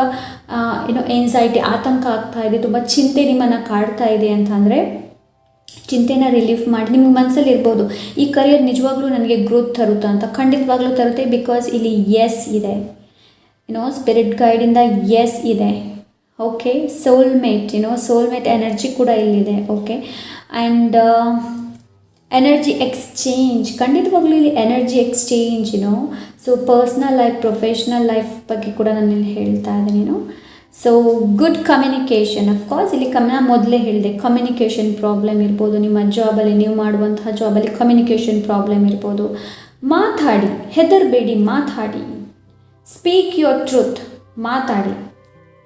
ಎನ್ಸೈಟಿ, ಆತಂಕ ಆಗ್ತಾ ಇದೆ, ತುಂಬ ಚಿಂತೆ ನಿಮ್ಮನ್ನು ಕಾಡ್ತಾ ಇದೆ ಅಂತಂದರೆ ಚಿಂತೆನ ರಿಲೀಫ್ ಮಾಡಿ. ನಿಮ್ಗೆ ಮನಸ್ಸಲ್ಲಿ ಇರ್ಬೋದು, ಈ ಕರಿಯರ್ ನಿಜವಾಗ್ಲೂ ನನಗೆ ಗ್ರೋತ್ ತರುತ್ತಾ ಅಂತ. ಖಂಡಿತವಾಗ್ಲೂ ತರುತ್ತೆ, ಬಿಕಾಸ್ ಇಲ್ಲಿ ಎಸ್ ಇದೆ. ಸ್ಪಿರಿಟ್ ಗೈಡಿಂದ ಎಸ್ ಇದೆ. ಓಕೆ, ಸೋಲ್ಮೇಟ್ ಎನರ್ಜಿ ಕೂಡ ಇಲ್ಲಿದೆ. ಓಕೆ, ಆ್ಯಂಡ್ ಎನರ್ಜಿ ಎಕ್ಸ್ಚೇಂಜ್, ಖಂಡಿತವಾಗ್ಲೂ ಇಲ್ಲಿ energy exchange. So personal life, professional life ಬಗ್ಗೆ ಕೂಡ ನಾನು ಇಲ್ಲಿ ಹೇಳ್ತಾ ಇದ್ದೀನಿ. ಸೊ ಗುಡ್ ಕಮ್ಯುನಿಕೇಷನ್, ಅಫ್ಕೋರ್ಸ್ ಇಲ್ಲಿ ಮೊದಲೇ ಹೇಳಿದೆ, ಕಮ್ಯುನಿಕೇಷನ್ ಪ್ರಾಬ್ಲಮ್ ಇರ್ಬೋದು. ನಿಮ್ಮ ಜಾಬಲ್ಲಿ, ನೀವು ಮಾಡುವಂತಹ ಜಾಬಲ್ಲಿ ಕಮ್ಯುನಿಕೇಷನ್ ಪ್ರಾಬ್ಲಮ್ ಇರ್ಬೋದು. ಮಾತಾಡಿ, ಹೆದರಬೇಡಿ, ಮಾತಾಡಿ. ಸ್ಪೀಕ್ ಯುವರ್ ಟ್ರೂತ್,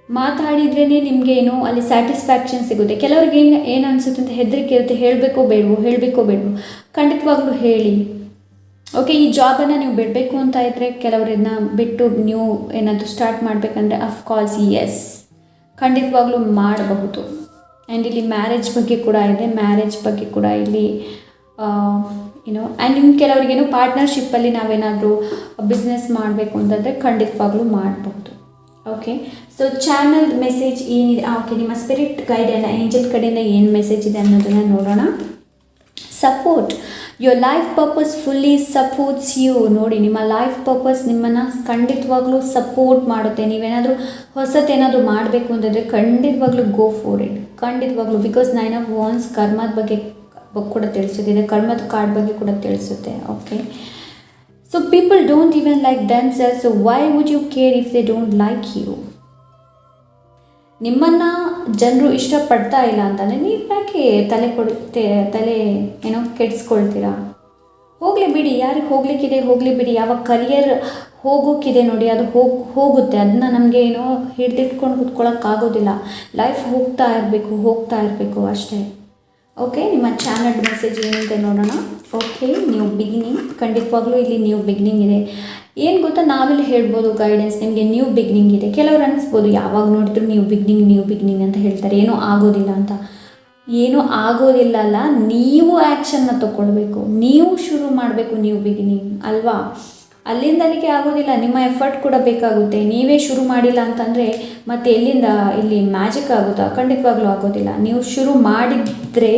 ಮಾತಾಡಿದ್ರೇ ನಿಮಗೆ ಅಲ್ಲಿ ಸ್ಯಾಟಿಸ್ಫ್ಯಾಕ್ಷನ್ ಸಿಗುತ್ತೆ. ಕೆಲವ್ರಿಗೆ ಏನು ಅನಿಸುತ್ತೆ ಅಂತ ಹೆದರಿಕೆ ಇರುತ್ತೆ, ಹೇಳಬೇಕೋ ಬೇಡವೋ. ಖಂಡಿತವಾಗ್ಲೂ ಹೇಳಿ. ಓಕೆ, ಈ ಜಾಬನ್ನು ನೀವು ಬಿಡಬೇಕು ಅಂತ ಇದ್ದರೆ, ಕೆಲವರನ್ನ ಬಿಟ್ಟು ನೀವು ಏನಾದರೂ ಸ್ಟಾರ್ಟ್ ಮಾಡಬೇಕಂದ್ರೆ ಅಫ್ಕೋರ್ಸ್ ಎಸ್, ಖಂಡಿತವಾಗ್ಲೂ ಮಾಡಬಹುದು. ಆ್ಯಂಡ್ ಇಲ್ಲಿ ಮ್ಯಾರೇಜ್ ಬಗ್ಗೆ ಕೂಡ ಇದೆ. ಮ್ಯಾರೇಜ್ ಬಗ್ಗೆ ಕೂಡ ಇಲ್ಲಿ ಆ್ಯಂಡ್ ಇನ್ನು ಕೆಲವರಿಗೇನು ಪಾರ್ಟ್ನರ್ಶಿಪ್ಪಲ್ಲಿ ನಾವೇನಾದರೂ ಬಿಸ್ನೆಸ್ ಮಾಡಬೇಕು ಅಂತಂದರೆ ಖಂಡಿತವಾಗ್ಲೂ ಮಾಡಬಹುದು. ಓಕೆ, ಸೊ ಚಾನಲ್ ಮೆಸೇಜ್ ಏನಿದೆ, ಓಕೆ, ನಿಮ್ಮ ಸ್ಪಿರಿಟ್ ಗೈಡ್ ಆ್ಯಂಡ್ ಏಂಜಲ್ ಕಡೆಯಿಂದ ಏನು ಮೆಸೇಜ್ ಇದೆ ಅನ್ನೋದನ್ನು ನೋಡೋಣ. Support, your life purpose fully supports you. ನೋಡಿ, ನಿಮ್ಮ ಲೈಫ್ ಪರ್ಪಸ್ ನಿಮ್ಮನ್ನು ಖಂಡಿತವಾಗ್ಲೂ ಸಪೋರ್ಟ್ ಮಾಡುತ್ತೆ. ನೀವೇನಾದರೂ ಹೊಸತೇನಾದರೂ ಮಾಡಬೇಕು ಅಂತಂದರೆ ಖಂಡಿತವಾಗ್ಲೂ ಗೋ ಫಾರ್ ಇಟ್, ಖಂಡಿತವಾಗ್ಲೂ. ಬಿಕಾಸ್ 9 ಆಫ್ ವಾಂಡ್ಸ್ ಕರ್ಮದ ಬಗ್ಗೆ ಕೂಡ ತಿಳಿಸುತ್ತಿದೆ, ಕರ್ಮದ ಕಾರ್ಡ್ ಬಗ್ಗೆ ಕೂಡ ತಿಳಿಸುತ್ತೆ. Okay, so people don't even like themselves, so why would you care if they don't like you? ನಿಮ್ಮನ್ನು ಜನರು ಇಷ್ಟಪಡ್ತಾ ಇಲ್ಲ ಅಂತಂದರೆ ನೀವು ಯಾಕೆ ತಲೆ ಕೆಡಿಸ್ಕೊಳ್ತೀರಾ? ಹೋಗಲಿ ಬಿಡಿ, ಯಾರಿಗೆ ಹೋಗ್ಲಿಕ್ಕಿದೆ ಹೋಗಲಿ ಬಿಡಿ. ಯಾವಾಗ ಕರಿಯರ್ ಹೋಗೋಕ್ಕಿದೆ ನೋಡಿ, ಅದು ಹೋಗುತ್ತೆ. ಅದನ್ನ ನಮಗೆ ಹಿಡಿದಿಟ್ಕೊಂಡು ಕೂತ್ಕೊಳ್ಳೋಕ್ಕಾಗೋದಿಲ್ಲ. ಲೈಫ್ ಹೋಗ್ತಾ ಇರಬೇಕು ಅಷ್ಟೇ. ಓಕೆ, ನಿಮ್ಮ ಚಾನಲ್ ಮೆಸೇಜ್ ಏನಿದೆ ನೋಡೋಣ. ಓಕೆ, ನ್ಯೂ ಬಿಗಿನಿಂಗ್, ಖಂಡಿತವಾಗ್ಲೂ ಇಲ್ಲಿ ನ್ಯೂ ಬಿಗಿನಿಂಗ್ ಇದೆ. ಏನು ಗೊತ್ತಾ, ನಾವಿಲ್ಲಿ ಹೇಳ್ಬೋದು ಗೈಡೆನ್ಸ್, ನಿಮಗೆ ನ್ಯೂ ಬಿಗಿನಿಂಗ್ ಇದೆ. ಕೆಲವ್ರು ಅನಿಸ್ಬೋದು ಯಾವಾಗ ನೋಡಿದ್ರು ನ್ಯೂ ಬಿಗಿನಿಂಗ್ ಅಂತ ಹೇಳ್ತಾರೆ, ಏನೂ ಆಗೋದಿಲ್ಲ ಅಂತ. ಏನೂ ಆಗೋದಿಲ್ಲ ಅಲ್ಲ, ನೀವು ಆ್ಯಕ್ಷನ್ನ ತಗೊಳ್ಬೇಕು, ನೀವು ಶುರು ಮಾಡಬೇಕು ನ್ಯೂ ಬಿಗಿನಿಂಗ್ ಅಲ್ವಾ. ಅಲ್ಲಿಂದಲಿಗೆ ಆಗೋದಿಲ್ಲ, ನಿಮ್ಮ ಎಫರ್ಟ್ ಕೂಡ ಬೇಕಾಗುತ್ತೆ. ನೀವೇ ಶುರು ಮಾಡಿಲ್ಲ ಅಂತಂದರೆ ಮತ್ತೆ ಎಲ್ಲಿಂದ ಇಲ್ಲಿ ಮ್ಯಾಜಿಕ್ ಆಗುತ್ತಾ? ಖಂಡಿತವಾಗ್ಲೂ ಆಗೋದಿಲ್ಲ. ನೀವು ಶುರು ಮಾಡಿದರೆ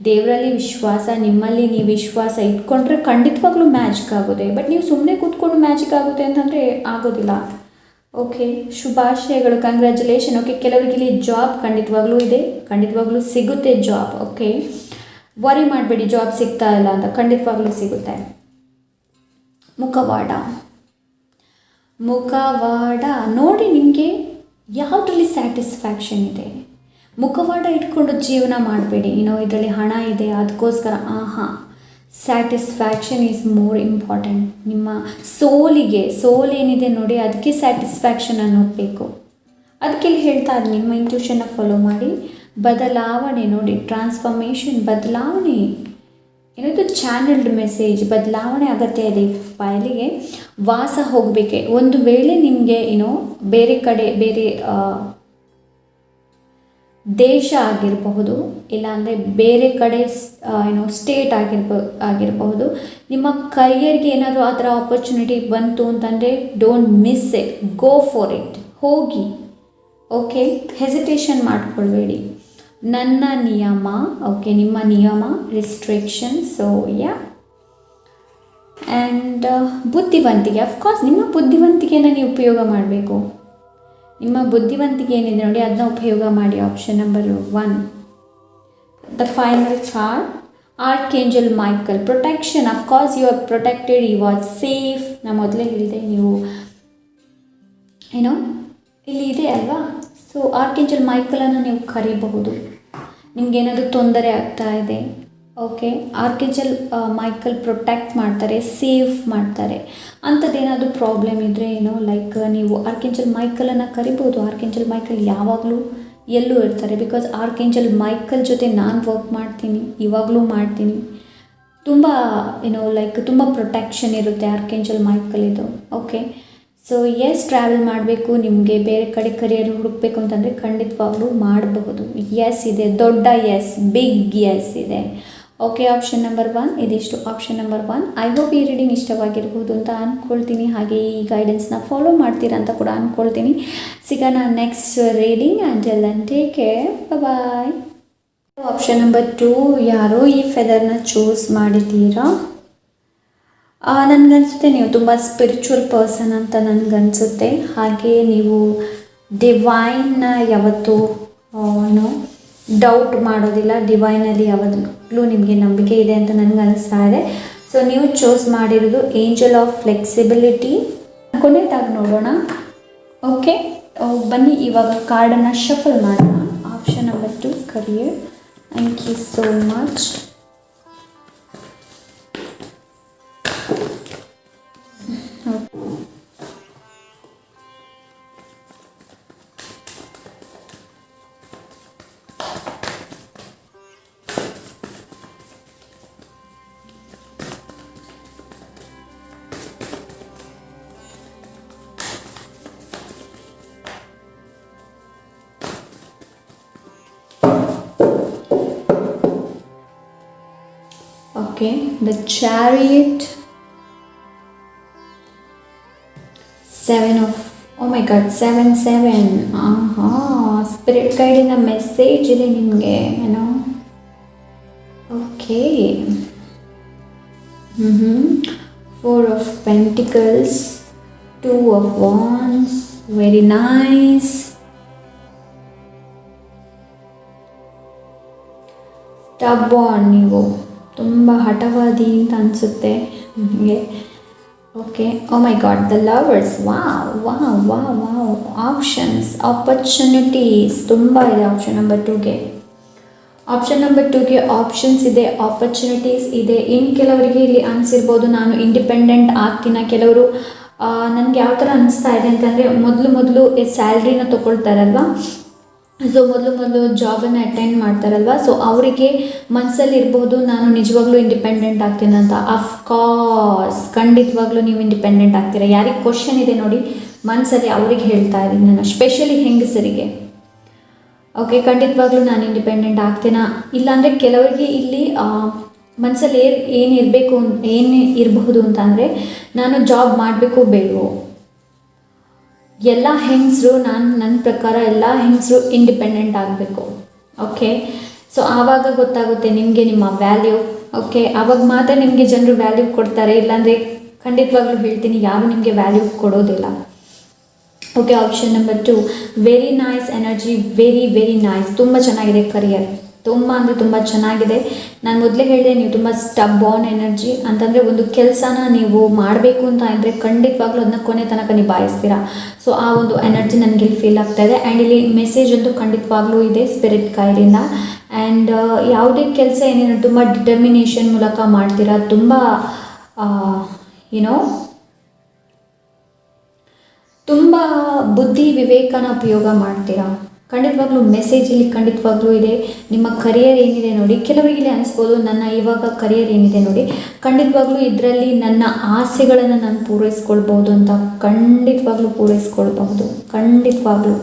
ದೇವರಲ್ಲಿ ವಿಶ್ವಾಸ, ನಿಮ್ಮಲ್ಲಿ ನೀವು ವಿಶ್ವಾಸ ಇಟ್ಕೊಂಡ್ರೆ ಖಂಡಿತವಾಗ್ಲೂ ಮ್ಯಾಜಿಕ್ ಆಗುತ್ತೆ. ಬಟ್ ನೀವು ಸುಮ್ಮನೆ ಕೂತ್ಕೊಂಡು ಮ್ಯಾಜಿಕ್ ಆಗುತ್ತೆ ಅಂತಂದರೆ ಆಗೋದಿಲ್ಲ. ಓಕೆ, ಶುಭಾಶಯಗಳು, ಕಂಗ್ರ್ಯಾಚುಲೇಷನ್. ಓಕೆ, ಕೆಲವರಿಗೆ ಇಲ್ಲಿ ಜಾಬ್ ಖಂಡಿತವಾಗ್ಲೂ ಇದೆ, ಖಂಡಿತವಾಗ್ಲೂ ಸಿಗುತ್ತೆ ಜಾಬ್. ಓಕೆ, ವರಿ ಮಾಡಬೇಡಿ ಜಾಬ್ ಸಿಗ್ತಾ ಇಲ್ಲ ಅಂತ, ಖಂಡಿತವಾಗ್ಲೂ ಸಿಗುತ್ತೆ. ಮುಖವಾಡ. ಮುಖವಾಡ ನೋಡಿ, ನಿಮಗೆ ಯಾವುದ್ರಲ್ಲಿ ಸ್ಯಾಟಿಸ್ಫ್ಯಾಕ್ಷನ್ ಇದೆ. ಮುಖವಾಡ ಇಟ್ಕೊಂಡು ಜೀವನ ಮಾಡಬೇಡಿ, ಇದರಲ್ಲಿ ಹಣ ಇದೆ ಅದಕ್ಕೋಸ್ಕರ ಸ್ಯಾಟಿಸ್ಫ್ಯಾಕ್ಷನ್ ಈಸ್ ಮೋರ್ ಇಂಪಾರ್ಟೆಂಟ್. ನಿಮ್ಮ ಸೋಲ್ ಏನಿದೆ ನೋಡಿ, ಅದಕ್ಕೆ ಸ್ಯಾಟಿಸ್ಫ್ಯಾಕ್ಷನ್ ಅನ್ನೋದು ಬೇಕು. ಅದಕ್ಕೆ ಹೇಳ್ತಾ ಇದ್ದೀನಿ, ನಿಮ್ಮ ಇಂಟ್ಯೂಷನ್ನ ಫಾಲೋ ಮಾಡಿ. ಬದಲಾವಣೆ ನೋಡಿ, ಟ್ರಾನ್ಸ್ಫಾರ್ಮೇಷನ್, ಬದಲಾವಣೆ ಏನಿದು ಚಾನಲ್ಡ್ ಮೆಸೇಜ್, ಬದಲಾವಣೆ ಅಗತ್ಯ ಇದೆ. ಫೈಲಿಗೆ ವಾಸ ಹೋಗಬೇಕೆ. ಒಂದು ವೇಳೆ ನಿಮಗೆ ಬೇರೆ ಕಡೆ, ಬೇರೆ ದೇಶ ಆಗಿರಬಹುದು, ಇಲ್ಲಾಂದರೆ ಬೇರೆ ಕಡೆ ಸ್ಟೇಟ್ ಆಗಿರಬಹುದು. ನಿಮ್ಮ ಕರಿಯರ್ಗೆ ಏನಾದರೂ ಆ ಥರ ಆಪರ್ಚುನಿಟಿ ಬಂತು ಅಂತಂದರೆ don't miss it, go for it, ಹೋಗಿ. ಓಕೆ, ಹೆಸಿಟೇಷನ್ ಮಾಡ್ಕೊಳ್ಬೇಡಿ. ನನ್ನ ನಿಯಮ, ಓಕೆ, ನಿಮ್ಮ ನಿಯಮ, ರಿಸ್ಟ್ರಿಕ್ಷನ್. ಸೊ ಆ್ಯಂಡ್ ಬುದ್ಧಿವಂತಿಕೆ. ಅಫ್ಕೋರ್ಸ್ ನಿಮ್ಮ ಬುದ್ಧಿವಂತಿಕೆಯನ್ನು ನೀವು ಉಪಯೋಗ ಮಾಡಬೇಕು. ನಿಮ್ಮ ಬುದ್ಧಿವಂತಿಕೆ ಏನಿದೆ ನೋಡಿ, ಅದನ್ನ ಉಪಯೋಗ ಮಾಡಿ. Option number 1. The final card, archangel Michael. Protection. Of course you are protected, you are safe. ನಾನು ಮೊದಲೇ ಹೇಳಿದೆ, ನೀವು ಇಲ್ಲಿ ಇದೆ ಅಲ್ವಾ. ಸೊ ಆರ್ಕ್ಏಂಜಲ್ ಮೈಕಲನ್ನು ನೀವು ಕರೀಬಹುದು. ನಿಮಗೇನಾದರೂ ತೊಂದರೆ ಆಗ್ತಾ ಇದೆ, ಓಕೆ, ಆರ್ಕ್ಏಂಜಲ್ ಮೈಕಲ್ ಪ್ರೊಟೆಕ್ಟ್ ಮಾಡ್ತಾರೆ, ಸೇಫ್ ಮಾಡ್ತಾರೆ. ಅಂಥದ್ದೇನಾದರೂ ಪ್ರಾಬ್ಲಮ್ ಇದ್ದರೆ ಲೈಕ್ ನೀವು ಆರ್ಕ್ಏಂಜಲ್ ಮೈಕಲನ್ನು ಕರಿಬೋದು. ಆರ್ಕ್ಏಂಜಲ್ ಮೈಕಲ್ ಯಾವಾಗಲೂ ಎಲ್ಲೂ ಇರ್ತಾರೆ. ಬಿಕಾಸ್ ಆರ್ಕ್ಏಂಜಲ್ ಮೈಕಲ್ ಜೊತೆ ನಾನು ವರ್ಕ್ ಮಾಡ್ತೀನಿ, ಇವಾಗಲೂ ಮಾಡ್ತೀನಿ. ತುಂಬ ಲೈಕ್ ತುಂಬ ಪ್ರೊಟೆಕ್ಷನ್ ಇರುತ್ತೆ ಆರ್ಕ್ಏಂಜಲ್ ಮೈಕಲ್ ಇದು. ಓಕೆ, ಸೊ ಟ್ರಾವೆಲ್ ಮಾಡಬೇಕು, ನಿಮಗೆ ಬೇರೆ ಕಡೆ ಕರಿಯರ್ ಹುಡುಕಬೇಕು ಅಂತಂದರೆ ಖಂಡಿತವಾಗ್ಲೂ ಮಾಡಬಹುದು. ಇದೆ, ದೊಡ್ಡ ಬಿಗ್ ಇದೆ. ಓಕೆ, ಆಪ್ಷನ್ ನಂಬರ್ 1 ಇದಿಷ್ಟು. Option number 1. ಐ ಹೋಪ್ ಈ ರೀಡಿಂಗ್ ಇಷ್ಟವಾಗಿರ್ಬೋದು ಅಂತ ಅಂದ್ಕೊಳ್ತೀನಿ. ಹಾಗೆ ಈ ಗೈಡೆನ್ಸ್ನ ಫಾಲೋ ಮಾಡ್ತೀರಾ ಅಂತ ಕೂಡ ಅಂದ್ಕೊಳ್ತೀನಿ. ಸಿಗೋಣ next reading. And then take care, bye. Option number 2, ಯಾರೋ ಈ ಫೆದರ್ನ ಚೂಸ್ ಮಾಡಿದ್ದೀರಾ. ನನಗನ್ಸುತ್ತೆ ನೀವು ತುಂಬ ಸ್ಪಿರಿಚುವಲ್ ಪರ್ಸನ್ ಅಂತ ನನಗನ್ಸುತ್ತೆ. ಹಾಗೆ ನೀವು ಡಿವೈನ್ನ ಯಾವತ್ತೂ ಡೌಟ್ ಮಾಡೋದಿಲ್ಲ. ಡಿವೈನಲ್ಲಿ ಯಾವಾಗಲೂ ನಿಮಗೆ ನಂಬಿಕೆ ಇದೆ ಅಂತ ನನಗೆ ಅನಿಸ್ತಾ ಇದೆ. ಸೊ ನೀವು ಚೂಸ್ ಮಾಡಿರೋದು ಏಂಜಲ್ ಆಫ್ ಫ್ಲೆಕ್ಸಿಬಿಲಿಟಿ. ಕೊನೆಯದಾಗಿ ನೋಡೋಣ. ಓಕೆ, ಬನ್ನಿ ಇವಾಗ ಕಾರ್ಡನ್ನು ಶಫಲ್ ಮಾಡೋಣ. Option number 2, career. Thank you so much. Okay, the Chariot, 7 of, oh my god, 7. Spirit guide in a message ಇದೆ ನಿಮಗೆ, okay. 4 of Pentacles, 2 of Wands, very nice. Stubborn, ನೀವು ತುಂಬ ಹಠವಾದಿ ಅಂತ ಅನಿಸುತ್ತೆ ನನಗೆ. Okay, oh my god, the lovers. Wow. Options, opportunities ತುಂಬ ಇದೆ option number 2ಗೆ. ಆಪ್ಷನ್ ನಂಬರ್ 2ಗೆ ಆಪ್ಷನ್ಸ್ ಇದೆ, ಆಪರ್ಚುನಿಟೀಸ್ ಇದೆ. ಇನ್ನು ಕೆಲವರಿಗೆ ಇಲ್ಲಿ ಅನಿಸಿರ್ಬೋದು ನಾನು ಇಂಡಿಪೆಂಡೆಂಟ್ ಆಗ್ತೀನ. ಕೆಲವರು ನನಗೆ ಯಾವ ಥರ ಅನಿಸ್ತಾ ಇದೆ ಅಂತಂದರೆ, ಮೊದಲು ಸ್ಯಾಲ್ರಿನ ತೊಗೊಳ್ತಾರಲ್ವ, ಸೊ ಮೊದಲು ಜಾಬನ್ನು ಅಟೆಂಡ್ ಮಾಡ್ತಾರಲ್ವ, ಸೊ ಅವರಿಗೆ ಮನಸ್ಸಲ್ಲಿ ಇರ್ಬೋದು ನಾನು ನಿಜವಾಗ್ಲೂ ಇಂಡಿಪೆಂಡೆಂಟ್ ಆಗ್ತೀನಿ ಅಂತ. ಅಫ್ಕೋರ್ಸ್ ಖಂಡಿತವಾಗ್ಲೂ ನೀವು ಇಂಡಿಪೆಂಡೆಂಟ್ ಆಗ್ತೀರಾ. ಯಾರಿಗೆ ಕ್ವಶನ್ ಇದೆ ನೋಡಿ ಮನಸ್ಸಲ್ಲಿ, ಅವ್ರಿಗೆ ಹೇಳ್ತಾ ಇದ್ದೀನಿ ನಾನು, ಸ್ಪೆಷಲಿ ಹೆಂಗಸರಿಗೆ. ಓಕೆ, ಖಂಡಿತವಾಗ್ಲೂ ನಾನು ಇಂಡಿಪೆಂಡೆಂಟ್ ಆಗ್ತೀನಾ. ಇಲ್ಲಾಂದರೆ ಕೆಲವರಿಗೆ ಇಲ್ಲಿ ಮನಸ್ಸಲ್ಲಿ ಏನು ಇರಬಹುದು ಅಂತ ಅಂದರೆ, ನಾನು ಜಾಬ್ ಮಾಡಬೇಕು ಬೇಡವೋ. ಎಲ್ಲ ಹೆಂಗಸರು, ನನ್ನ ಪ್ರಕಾರ ಎಲ್ಲ ಹೆಂಗಸರು ಇಂಡಿಪೆಂಡೆಂಟ್ ಆಗಬೇಕು. ಓಕೆ, ಸೊ ಆವಾಗ ಗೊತ್ತಾಗುತ್ತೆ ನಿಮಗೆ ನಿಮ್ಮ ವ್ಯಾಲ್ಯೂ. ಓಕೆ, ಆವಾಗ ಮಾತ್ರ ನಿಮಗೆ ಜನರು ವ್ಯಾಲ್ಯೂ ಕೊಡ್ತಾರೆ. ಇಲ್ಲಾಂದರೆ ಖಂಡಿತವಾಗ್ಲೂ ಹೇಳ್ತೀನಿ, ಯಾರು ನಿಮಗೆ ವ್ಯಾಲ್ಯೂ ಕೊಡೋದಿಲ್ಲ. Okay, option number 2, very nice energy, very nice. ತುಂಬ ಚೆನ್ನಾಗಿದೆ ಕರಿಯರ್. ತುಂಬ ಅಂದರೆ ತುಂಬ ಚೆನ್ನಾಗಿದೆ. ನಾನು ಮೊದಲೇ ಹೇಳಿದೆ, ನೀವು ತುಂಬ ಸ್ಟಬಾರ್ನ್ ಎನರ್ಜಿ ಅಂತಂದರೆ ಒಂದು ಕೆಲಸನ ನೀವು ಮಾಡಬೇಕು ಅಂತ ಅಂದರೆ ಖಂಡಿತವಾಗ್ಲೂ ಅದನ್ನ ಕೊನೆ ತನಕ ನಿಭಾಯಿಸ್ತೀರಾ. ಸೊ ಆ ಒಂದು ಎನರ್ಜಿ ನನಗೆ ಇಲ್ಲಿ ಫೀಲ್ ಆಗ್ತಾ ಇದೆ. ಆ್ಯಂಡ್ ಇಲ್ಲಿ ಮೆಸೇಜ್ ಅಂತೂ ಖಂಡಿತವಾಗ್ಲೂ ಇದೆ ಸ್ಪಿರಿಟ್ ಕೈರಿಂದ. ಆ್ಯಂಡ್ ಯಾವುದೇ ಕೆಲಸ ಏನೇನು ತುಂಬ ಡಿಟರ್ಮಿನೇಷನ್ ಮೂಲಕ ಮಾಡ್ತೀರಾ, ತುಂಬ ತುಂಬ ಬುದ್ಧಿ ವಿವೇಕನ ಉಪಯೋಗ ಮಾಡ್ತೀರಾ. ಖಂಡಿತವಾಗ್ಲೂ ಮೆಸೇಜಲ್ಲಿ ಖಂಡಿತವಾಗ್ಲೂ ಇದೆ. ನಿಮ್ಮ ಕರಿಯರ್ ಏನಿದೆ ನೋಡಿ, ಕೆಲವರಿಗೆ ಇಲ್ಲಿ ಅನಿಸ್ಬೋದು ನನ್ನ ಇವಾಗ ಕರಿಯರ್ ಏನಿದೆ ನೋಡಿ, ಖಂಡಿತವಾಗ್ಲೂ ಇದರಲ್ಲಿ ನನ್ನ ಆಸೆಗಳನ್ನು ನಾನು ಪೂರೈಸ್ಕೊಳ್ಬೋದು ಅಂತ. ಖಂಡಿತವಾಗ್ಲೂ ಪೂರೈಸ್ಕೊಳ್ಬಹುದು. ಖಂಡಿತವಾಗ್ಲೂ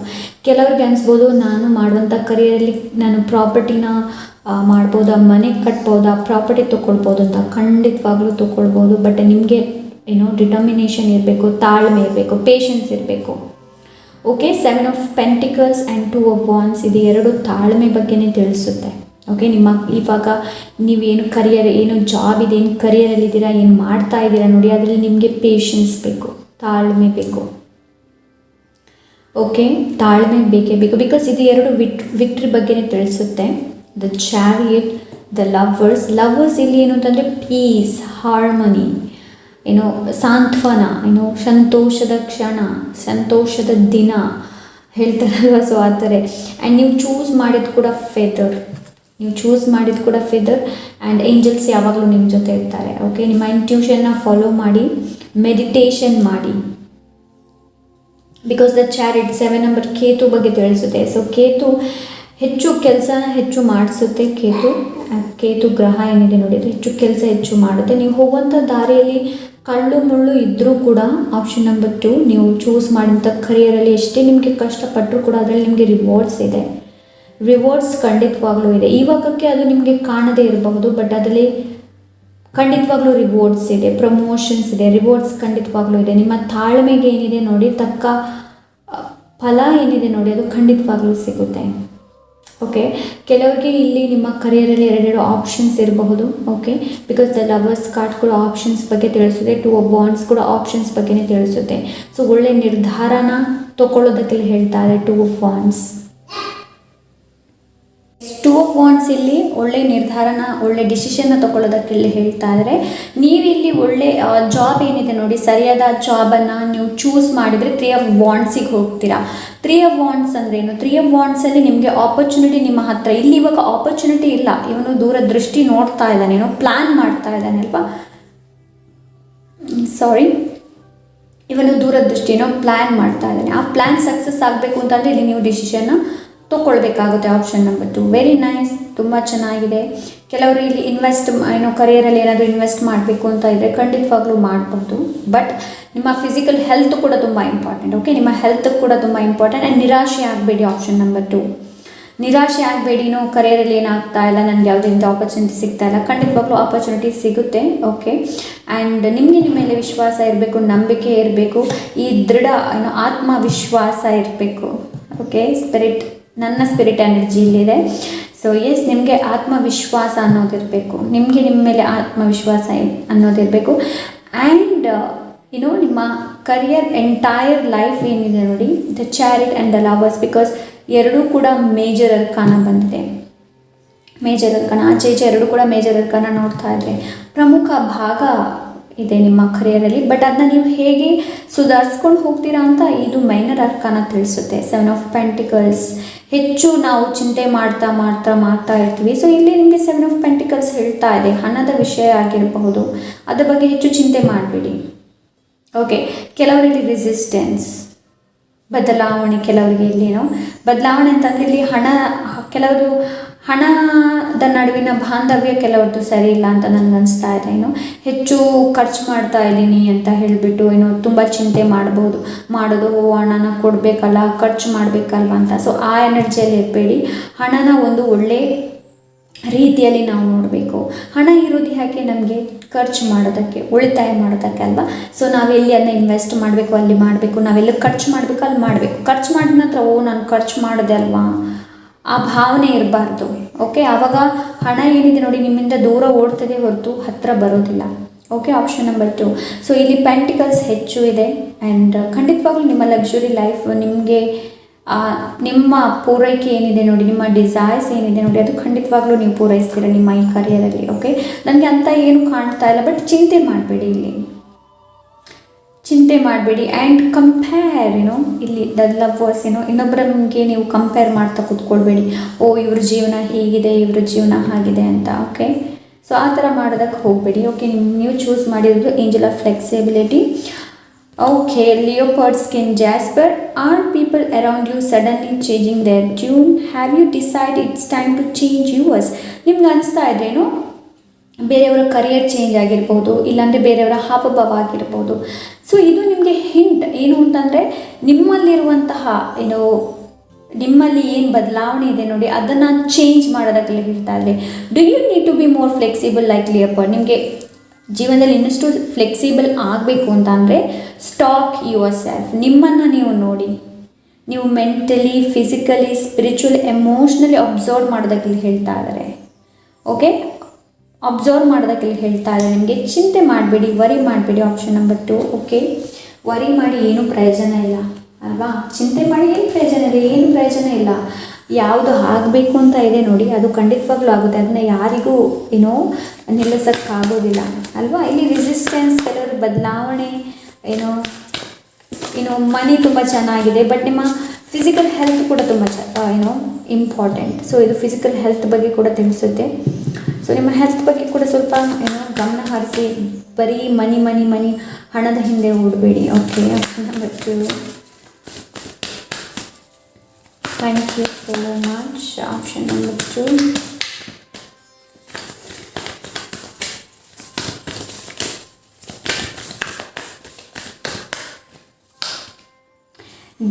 ಕೆಲವ್ರಿಗೆ ಅನಿಸ್ಬೋದು ನಾನು ಮಾಡುವಂಥ ಕರಿಯರಲ್ಲಿ ನಾನು ಪ್ರಾಪರ್ಟಿನ ಮಾಡ್ಬೋದಾ, ಮನೆ ಕಟ್ಬೋದಾ, ಪ್ರಾಪರ್ಟಿ ತೊಗೊಳ್ಬೋದು ಅಂತ. ಖಂಡಿತವಾಗ್ಲೂ ತೊಗೊಳ್ಬೋದು. ಬಟ್ ನಿಮಗೆ ಡಿಟರ್ಮಿನೇಷನ್ ಇರಬೇಕು, ತಾಳ್ಮೆ ಇರಬೇಕು, ಪೇಷನ್ಸ್ ಇರಬೇಕು. Okay, 7 of pentacles and 2 of wands ಇದು ಎರಡು ತಾಳ್ಮೆ ಬಗ್ಗೆನೇ ತಿಳಿಸುತ್ತೆ. ಓಕೆ, ನಿಮ್ಮ ಇವಾಗ ನೀವೇನು ಕರಿಯರ್, ಏನು ಜಾಬ್ ಇದೆ, ಏನು ಕರಿಯರಲ್ಲಿದ್ದೀರಾ, ಏನು ಮಾಡ್ತಾ ಇದ್ದೀರಾ ನೋಡಿ, ಅದರಲ್ಲಿ ನಿಮಗೆ ಪೇಷನ್ಸ್ ಬೇಕು, ತಾಳ್ಮೆ ಬೇಕು. ಓಕೆ, ತಾಳ್ಮೆ ಬೇಕೇ ಬೇಕು. ಬಿಕಾಸ್ ಇದು ಎರಡು ವಿಕ್ಟ್ರಿ ಬಗ್ಗೆನೇ ತಿಳಿಸುತ್ತೆ. ದ ಚಾರಿಯಟ್, ದ ಲವರ್ಸ್ ಇಲ್ಲಿ ಏನು ಅಂತಂದರೆ ಪೀಸ್, ಹಾರ್ಮನಿ, ಸಾಂತ್ವನ, ಸಂತೋಷದ ಕ್ಷಣ, ಸಂತೋಷದ ದಿನ ಹೇಳ್ತಾರಲ್ವ. ಸೊ ಆ ಥರ. ಆ್ಯಂಡ್ ನೀವು ಚೂಸ್ ಮಾಡಿದ ಕೂಡ ಫೆದರ್, ಆ್ಯಂಡ್ ಏಂಜಲ್ಸ್ ಯಾವಾಗಲೂ ನಿಮ್ಮ ಜೊತೆ ಇರ್ತಾರೆ. ಓಕೆ, ನಿಮ್ಮ ಇಂಟ್ಯೂಷನ್ನ ಫಾಲೋ ಮಾಡಿ, ಮೆಡಿಟೇಷನ್ ಮಾಡಿ. ಬಿಕಾಸ್ ದ ಚಾರಿಟ್ 7 ನಂಬರ್ ಕೇತು ಬಗ್ಗೆ ತಿಳಿಸುತ್ತೆ. ಸೊ ಕೇತು ಹೆಚ್ಚು ಕೆಲಸನ ಹೆಚ್ಚು ಮಾಡಿಸುತ್ತೆ. ಕೇತು ಗ್ರಹ ಏನಿದೆ ನೋಡಿ, ಅದು ಹೆಚ್ಚು ಮಾಡುತ್ತೆ. ನೀವು ಹೋಗುವಂಥ ದಾರಿಯಲ್ಲಿ ಕಳ್ಳು ಮುಳ್ಳು ಇದ್ದರೂ ಕೂಡ ಆಪ್ಷನ್ ನಂಬರ್ 2, ನೀವು ಚೂಸ್ ಮಾಡಿದಂಥ ಕರಿಯರಲ್ಲಿ ಎಷ್ಟೇ ನಿಮಗೆ ಕಷ್ಟಪಟ್ಟರೂ ಕೂಡ ಅದರಲ್ಲಿ ನಿಮಗೆ ರಿವಾರ್ಡ್ಸ್ ಖಂಡಿತವಾಗ್ಲೂ ಇದೆ. ಇವಾಗಕ್ಕೆ ಅದು ನಿಮಗೆ ಕಾಣದೇ ಇರಬಹುದು, ಬಟ್ ಅದರಲ್ಲಿ ಖಂಡಿತವಾಗ್ಲೂ ರಿವಾರ್ಡ್ಸ್ ಇದೆ, ಪ್ರಮೋಷನ್ಸ್ ಇದೆ, ರಿವಾರ್ಡ್ಸ್ ಖಂಡಿತವಾಗ್ಲೂ ಇದೆ. ನಿಮ್ಮ ತಾಳ್ಮೆಗೆ ಏನಿದೆ ನೋಡಿ, ತಕ್ಕ ಫಲ ಏನಿದೆ ನೋಡಿ, ಅದು ಖಂಡಿತವಾಗ್ಲೂ ಸಿಗುತ್ತೆ. ಓಕೆ, ಕೆಲವರಿಗೆ ಇಲ್ಲಿ ನಿಮ್ಮ ಕರಿಯರಲ್ಲಿ 2 ಆಪ್ಷನ್ಸ್ ಇರಬಹುದು. Okay, because the lovers card ಕೂಡ ಆಪ್ಷನ್ಸ್ ಬಗ್ಗೆ ತಿಳಿಸುತ್ತೆ. 2 ಆಫ್ ವಾಂಡ್ಸ್ ಕೂಡ ಆಪ್ಷನ್ಸ್ ಬಗ್ಗೆನೇ ತಿಳಿಸುತ್ತೆ. ಸೊ ಒಳ್ಳೆ ನಿರ್ಧಾರನ ತಗೊಳ್ಳೋದಕ್ಕೆ ಹೇಳ್ತಾರೆ 2 ಆಫ್ ವಾಂಡ್ಸ್. 2 ಆಫ್ ವಾಂಡ್ಸ್ ಇಲ್ಲಿ ಒಳ್ಳೆ ನಿರ್ಧಾರನ, ಒಳ್ಳೆ ಡಿಸಿಷನ್ನ ತಗೊಳ್ಳೋದಕ್ಕೆ ಇಲ್ಲಿ ಹೇಳ್ತಾ ಇದ್ದಾರೆ. ನೀವಿಲ್ಲಿ ಒಳ್ಳೆ ಜಾಬ್ ಏನಿದೆ ನೋಡಿ, ಸರಿಯಾದ ಜಾಬನ್ನು ನೀವು ಚೂಸ್ ಮಾಡಿದರೆ 3 ಆಫ್ ವಾಂಡ್ಸಿಗೆ ಹೋಗ್ತೀರಾ. 3 ಆಫ್ ವಾಂಡ್ಸ್ ಅಂದರೆ ಏನು? 3 ಆಫ್ ವಾಂಡ್ಸಲ್ಲಿ ನಿಮಗೆ ಆಪರ್ಚುನಿಟಿ ನಿಮ್ಮ ಹತ್ರ. ಇಲ್ಲಿ ಇವಾಗ ಆಪರ್ಚುನಿಟಿ ಇಲ್ಲ, ಇವನು ದೂರದೃಷ್ಟಿ ನೋಡ್ತಾ ಇದ್ದಾನೆ, ಪ್ಲ್ಯಾನ್ ಮಾಡ್ತಾ ಇದ್ದಾನೆ ಅಲ್ವಾ, ಇವನು ದೂರದೃಷ್ಟಿ ಪ್ಲ್ಯಾನ್ ಮಾಡ್ತಾ ಇದ್ದಾನೆ. ಆ ಪ್ಲ್ಯಾನ್ ಸಕ್ಸಸ್ ಆಗಬೇಕು ಅಂತಂದರೆ ಇಲ್ಲಿ ನೀವು ಡಿಸಿಷನ್ನ ತೊಗೊಳ್ಬೇಕಾಗುತ್ತೆ. ಆಪ್ಷನ್ ನಂಬರ್ 2 ವೆರಿ ನೈಸ್, ತುಂಬ ಚೆನ್ನಾಗಿದೆ. ಕೆಲವರು ಇಲ್ಲಿ ಕರಿಯರಲ್ಲಿ ಏನಾದರೂ ಇನ್ವೆಸ್ಟ್ ಮಾಡಬೇಕು ಅಂತ ಇದ್ದರೆ ಖಂಡಿತವಾಗ್ಲೂ ಮಾಡ್ಬೋದು. ಬಟ್ ನಿಮ್ಮ ಫಿಸಿಕಲ್ ಹೆಲ್ತ್ ಕೂಡ ತುಂಬ ಇಂಪಾರ್ಟೆಂಟ್. ಓಕೆ, ನಿಮ್ಮ ಹೆಲ್ತ್ ಕೂಡ ತುಂಬ ಇಂಪಾರ್ಟೆಂಟ್. ಆ್ಯಂಡ್ ನಿರಾಶೆ ಆಗಬೇಡಿ. ಆಪ್ಷನ್ ನಂಬರ್ 2 ನಿರಾಶೆ ಆಗಬೇಡಿ. ಕರಿಯರಲ್ಲಿ ಏನಾಗ್ತಾ ಇಲ್ಲ, ನನಗೆ ಯಾವುದೇ ರೀತಿ ಆಪರ್ಚುನಿಟಿ ಸಿಗ್ತಾ ಇಲ್ಲ, ಖಂಡಿತವಾಗ್ಲೂ ಆಪರ್ಚುನಿಟಿ ಸಿಗುತ್ತೆ. ಓಕೆ, ಆ್ಯಂಡ್ ನಿಮಗೆ ನಿಮ್ಮ ಮೇಲೆ ವಿಶ್ವಾಸ ಇರಬೇಕು, ನಂಬಿಕೆ ಇರಬೇಕು, ಈ ದೃಢ ಆತ್ಮವಿಶ್ವಾಸ ಇರಬೇಕು. ಓಕೆ, ನನ್ನ ಸ್ಪಿರಿಟ್ ಎನರ್ಜಿ ಇಲ್ಲಿದೆ. ಸೊ ಎಸ್, ನಿಮಗೆ ಆತ್ಮವಿಶ್ವಾಸ ಅನ್ನೋದಿರಬೇಕು, ನಿಮಗೆ ನಿಮ್ಮ ಮೇಲೆ ಆತ್ಮವಿಶ್ವಾಸ ಅನ್ನೋದಿರಬೇಕು. ಆ್ಯಂಡ್ ನಿಮ್ಮ ಕರಿಯರ್ ಎಂಟೈರ್ ಲೈಫ್ ಏನಿದೆ ನೋಡಿ, the ಚಾರಿಟ್ and the lovers, because ಎರಡೂ ಕೂಡ ಮೇಜರ್ ಅರ್ಕಾನ ಬಂದಿದೆ. ಮೇಜರ್ ಅರ್ಕಾನ ಆಚೆ ಈಚೆ ಎರಡೂ ಕೂಡ ಮೇಜರ್ ಅರ್ಕಾನ ನೋಡ್ತಾ ಇದ್ರೆ ಪ್ರಮುಖ ಭಾಗ ಇದೆ ನಿಮ್ಮ ಕರಿಯರಲ್ಲಿ. ಬಟ್ ಅದನ್ನ ನೀವು ಹೇಗೆ ಸುಧಾರಿಸ್ಕೊಂಡು ಹೋಗ್ತೀರಾ ಅಂತ ಇದು ಮೈನರ್ ಅರ್ಕಾನ ತಿಳಿಸುತ್ತೆ. 7 ಆಫ್ ಪೆಂಟಿಕಲ್ಸ್ ಹೆಚ್ಚು ನಾವು ಚಿಂತೆ ಮಾಡ್ತಾ ಇರ್ತೀವಿ. ಸೊ ಇಲ್ಲಿ ನಿಮಗೆ 7 ಆಫ್ ಪೆಂಟಿಕಲ್ಸ್ ಹೇಳ್ತಾ ಇದೆ, ಹಣದ ವಿಷಯ ಆಗಿರಬಹುದು, ಅದ್ರ ಬಗ್ಗೆ ಹೆಚ್ಚು ಚಿಂತೆ ಮಾಡಬೇಡಿ. ಓಕೆ, ಕೆಲವರಿಗೆ ರೆಸಿಸ್ಟೆನ್ಸ್, ಬದಲಾವಣೆ, ಕೆಲವರಿಗೆ ಇಲ್ಲೇನೋ ಬದಲಾವಣೆ ಅಂತಂದರೆ ಇಲ್ಲಿ ಕೆಲವರು ಹಣದ ನಡುವಿನ ಬಾಂಧವ್ಯ ಕೆಲವ್ರದ್ದು ಸರಿ ಇಲ್ಲ ಅಂತ ನನಗೆ ಅನಿಸ್ತಾ ಇದೆ. ಹೆಚ್ಚು ಖರ್ಚು ಮಾಡ್ತಾ ಇದ್ದೀನಿ ಅಂತ ಹೇಳಿಬಿಟ್ಟು ತುಂಬ ಚಿಂತೆ ಮಾಡೋದು ಹಣನ ಕೊಡಬೇಕಲ್ಲ, ಖರ್ಚು ಮಾಡಬೇಕಲ್ವ ಅಂತ. ಸೊ ಆ ಎನರ್ಜಿಯಲ್ಲಿ ಇರಬೇಡಿ. ಹಣನ ಒಂದು ಒಳ್ಳೆ ರೀತಿಯಲ್ಲಿ ನಾವು ನೋಡಬೇಕು. ಹಣ ಇರೋದು ಯಾಕೆ? ನಮಗೆ ಖರ್ಚು ಮಾಡೋದಕ್ಕೆ, ಉಳಿತಾಯ ಮಾಡೋದಕ್ಕೆ ಅಲ್ವಾ. ಸೊ ನಾವೆಲ್ಲಿ ಅದನ್ನ ಇನ್ವೆಸ್ಟ್ ಮಾಡಬೇಕು, ಅಲ್ಲಿ ಮಾಡಬೇಕು, ನಾವೆಲ್ಲ ಖರ್ಚು ಮಾಡಬೇಕು, ಅಲ್ಲಿ ಮಾಡಬೇಕು. ಖರ್ಚು ಮಾಡಿದ ನಂತರ ನಾನು ಖರ್ಚು ಮಾಡಿದೆ ಅಲ್ವಾ, ಆ ಭಾವನೆ ಇರಬಾರ್ದು. ಓಕೆ, ಆವಾಗ ಹಣ ಏನಿದೆ ನೋಡಿ ನಿಮ್ಮಿಂದ ದೂರ ಓಡ್ತದೆ ಹೊರತು ಹತ್ತಿರ ಬರೋದಿಲ್ಲ. Okay, option number 2. ಸೊ ಇಲ್ಲಿ ಪೆಂಟಿಕಲ್ಸ್ ಹೆಚ್ಚು ಇದೆ. ಆ್ಯಂಡ್ ಖಂಡಿತವಾಗ್ಲೂ ನಿಮ್ಮ ಲಕ್ಸುರಿ ಲೈಫ್ ನಿಮಗೆ ನಿಮ್ಮ ಪೂರೈಕೆ ಏನಿದೆ ನೋಡಿ, ನಿಮ್ಮ ಡಿಸೈರ್ಸ್ ಏನಿದೆ ನೋಡಿ, ಅದು ಖಂಡಿತವಾಗ್ಲೂ ನೀವು ಪೂರೈಸ್ತೀರ ನಿಮ್ಮ ಈ ಕರಿಯರಲ್ಲಿ. ಓಕೆ, ನನಗೆ ಅಂತ ಏನು ಕಾಣ್ತಾ ಇಲ್ಲ, ಬಟ್ ಚಿಂತೆ ಮಾಡಬೇಡಿ, ಇಲ್ಲಿ ಚಿಂತೆ ಮಾಡಬೇಡಿ. ಆ್ಯಂಡ್ ಕಂಪೇರ್ ಇಲ್ಲಿ ದ ಲವರ್ಸ್ ಇನ್ನೊಬ್ಬರ ನಿಮಗೆ ನೀವು ಕಂಪೇರ್ ಮಾಡ್ತಾ ಕೂತ್ಕೊಳ್ಬೇಡಿ. ಓ ಇವ್ರ ಜೀವನ ಹೀಗಿದೆ, ಇವ್ರ ಜೀವನ ಹಾಗಿದೆ ಅಂತ. ಓಕೆ, ಸೊ ಆ ಥರ ಮಾಡೋದಕ್ಕೆ ಹೋಗಬೇಡಿ. ಓಕೆ, ನೀವು ಚೂಸ್ ಮಾಡಿರೋದು angel of flexibility. Okay, leopard skin jasper. Are people around you suddenly changing their tune? Have you decided it's time to change yours? ನಿಮ್ಗೆ ಅನಿಸ್ತಾ ಇದ್ರೇನು ಬೇರೆಯವರ ಕರಿಯರ್ ಚೇಂಜ್ ಆಗಿರ್ಬೋದು, ಇಲ್ಲಾಂದರೆ ಬೇರೆಯವರ ಹಾವಭಾವ ಆಗಿರ್ಬೋದು. ಸೊ ಇದು ನಿಮಗೆ ಹಿಂಟ್ ಏನು ಅಂತಂದರೆ, ನಿಮ್ಮಲ್ಲಿರುವಂತಹ ನಿಮ್ಮಲ್ಲಿ ಏನು ಬದಲಾವಣೆ ಇದೆ ನೋಡಿ, ಅದನ್ನು ಚೇಂಜ್ ಮಾಡೋದಕ್ಕೆ ಹೇಳ್ತಾ ಇದ್ರೆ. Do you need to be more flexible like leopard? ನಿಮಗೆ ಜೀವನದಲ್ಲಿ ಇನ್ನಷ್ಟು ಫ್ಲೆಕ್ಸಿಬಲ್ ಆಗಬೇಕು ಅಂತ ಅಂದರೆ ಸ್ಟಾಕ್ ಯುವರ್ ಸೆಲ್ಫ್. ನಿಮ್ಮನ್ನು ನೀವು ನೋಡಿ, ನೀವು mentally, physically, spiritually, emotionally observe ಮಾಡೋದಕ್ಕೆ ಹೇಳ್ತಾ ಇದ್ದಾರೆ. ಓಕೆ, ಅಬ್ಸರ್ವ್ ಮಾಡೋದಕ್ಕೆ ಹೇಳ್ತಾ ಇದ್ದಾರೆ. ನಿಮಗೆ ಚಿಂತೆ ಮಾಡಬೇಡಿ, ವರಿ ಮಾಡಬೇಡಿ. Option number 2. ಓಕೆ, ವರಿ ಮಾಡಿ ಏನು ಪ್ರಯೋಜನ ಇಲ್ಲ ಅಲ್ವಾ? ಚಿಂತೆ ಮಾಡಿ ಏನು ಪ್ರಯೋಜನ ಇದೆ? ಏನು ಪ್ರಯೋಜನ ಇಲ್ಲ. ಯಾವುದು ಆಗಬೇಕು ಅಂತ ಇದೆ ನೋಡಿ, ಅದು ಖಂಡಿತವಾಗ್ಲೂ ಆಗುತ್ತೆ. ಅದನ್ನ ಯಾರಿಗೂ ನಿಲ್ಲಿಸೋಕ್ಕಾಗೋದಿಲ್ಲ ಅಲ್ವಾ? ಇಲ್ಲಿ ರೆಸಿಸ್ಟೆನ್ಸ್, ಕೆಲವರು ಬದಲಾವಣೆ, ಮನಿ ತುಂಬ ಚೆನ್ನಾಗಿದೆ, ಬಟ್ ನಿಮ್ಮ ಫಿಸಿಕಲ್ ಹೆಲ್ತ್ ಕೂಡ ತುಂಬ ಇಂಪಾರ್ಟೆಂಟ್. ಸೊ ಇದು ಫಿಸಿಕಲ್ ಹೆಲ್ತ್ ಬಗ್ಗೆ ಕೂಡ ತಿಳಿಸುತ್ತೆ. ಸೊ ನಿಮ್ಮ ಹೆಲ್ತ್ ಬಗ್ಗೆ ಕೂಡ ಸ್ವಲ್ಪ ಗಮನ ಹರಿಸಿ. ಬರೀ ಮನಿ ಹಣದ ಹಿಂದೆ ಓಡಬೇಡಿ. Okay, option number 2. Thank you so much. Option number 2.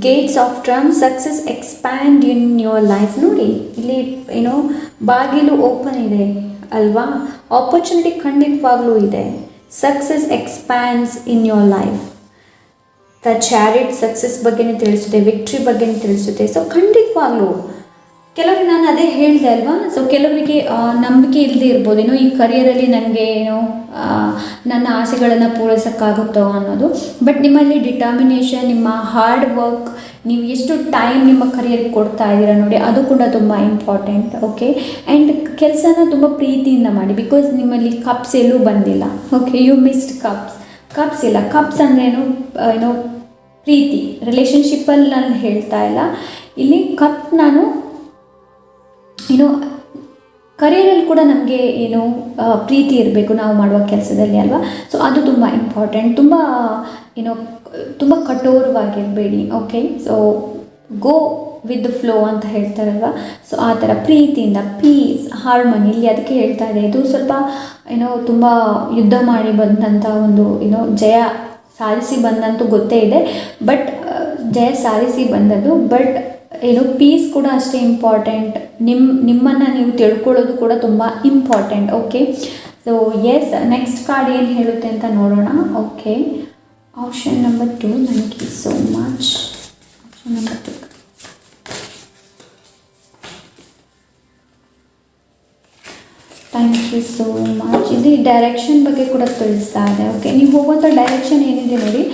Gates of Trump, success expand in your life. ನೋಡಿ ಇಲ್ಲಿ ಬಾಗಿಲು ಓಪನ್ ಇದೆ ಅಲ್ವಾ? ಆಪರ್ಚುನಿಟಿ ಖಂಡಿತವಾಗ್ಲೂ ಇದೆ. Success expands in your life. The ಚಾರಿಟ್ success ಬಗ್ಗೆನೇ ತಿಳಿಸುತ್ತೆ, ವಿಕ್ಟ್ರಿ ಬಗ್ಗೆನೇ ತಿಳಿಸುತ್ತೆ. ಸೊ ಖಂಡಿತವಾಗ್ಲೂ ಕೆಲವರಿಗೆ ನಾನು ಅದೇ ಹೇಳಿದೆ ಅಲ್ವಾ? ಸೊ ಕೆಲವರಿಗೆ ನಂಬಿಕೆ ಇಲ್ಲದೆ ಇರ್ಬೋದು, ಈ ಕರಿಯರಲ್ಲಿ ನನಗೆ ನನ್ನ ಆಸೆಗಳನ್ನು ಪೂರೈಸೋಕ್ಕಾಗುತ್ತೋ ಅನ್ನೋದು. ಬಟ್ ನಿಮ್ಮಲ್ಲಿ ಡಿಟರ್ಮಿನೇಷನ್, ನಿಮ್ಮ ಹಾರ್ಡ್ ವರ್ಕ್, ನೀವು ಎಷ್ಟು ಟೈಮ್ ನಿಮ್ಮ ಕರಿಯರ್ಗೆ ಕೊಡ್ತಾ ಇದ್ದೀರಾ ನೋಡಿ, ಅದು ಕೂಡ ತುಂಬ ಇಂಪಾರ್ಟೆಂಟ್. ಓಕೆ, ಆ್ಯಂಡ್ ಕೆಲಸನ ತುಂಬ ಪ್ರೀತಿಯಿಂದ ಮಾಡಿ. ಬಿಕಾಸ್ ನಿಮ್ಮಲ್ಲಿ ಕಪ್ಸ್ ಎಲ್ಲೂ ಬಂದಿಲ್ಲ. ಓಕೆ, ಯು ಮಿಸ್ಡ್ ಕಪ್ಸ್ ಇಲ್ಲ. ಕಪ್ಸ್ ಅಂದ್ರೇನು ಪ್ರೀತಿ, ರಿಲೇಷನ್ಶಿಪ್ಪಲ್ಲಿ ನಾನು ಹೇಳ್ತಾ ಇಲ್ಲ ಇಲ್ಲಿ. ಕಪ್ ನಾನು ಕರಿಯರಲ್ಲಿ ಕೂಡ ನಮಗೆ ಪ್ರೀತಿ ಇರಬೇಕು ನಾವು ಮಾಡುವ ಕೆಲಸದಲ್ಲಿ ಅಲ್ವಾ? ಸೊ ಅದು ತುಂಬ ಇಂಪಾರ್ಟೆಂಟ್. ತುಂಬ ಕಠೋರವಾಗಿರಬೇಡಿ. Okay, so go with the flow ಅಂತ ಹೇಳ್ತಾರಲ್ವ? ಸೊ ಆ ಥರ ಪ್ರೀತಿಯಿಂದ, ಪೀಸ್, ಹಾರ್ಮನಿ ಇಲ್ಲಿ ಅದಕ್ಕೆ ಹೇಳ್ತಾ ಇದೆ. ಇದು ಸ್ವಲ್ಪ ತುಂಬ ಯುದ್ಧ ಮಾಡಿ ಬಂದಂಥ ಒಂದು ಜಯ ಸಾಧಿಸಿ ಬಂದಂತೂ ಗೊತ್ತೇ ಇದೆ, ಬಟ್ ಜಯ ಸಾಧಿಸಿ ಬಂದದ್ದು. ಬಟ್ ಪೀಸ್ ಕೂಡ ಅಷ್ಟೇ ಇಂಪಾರ್ಟೆಂಟ್. ನಿಮ್ಮನ್ನು ನೀವು ತಿಳ್ಕೊಳ್ಳೋದು ಕೂಡ ತುಂಬ important. Okay, so yes, next card ಏನು ಹೇಳುತ್ತೆ ಅಂತ ನೋಡೋಣ. Okay, option number 2. Thank you so much. Option number 2. Thank you so much. ಇದು ಡೈರೆಕ್ಷನ್ ಬಗ್ಗೆ ಕೂಡ ತಿಳಿಸ್ತಾ ಇದೆ. ಓಕೆ, ನೀವು ಹೋಗುವಂಥ ಡೈರೆಕ್ಷನ್ ಏನಿದೆ ನೋಡಿ,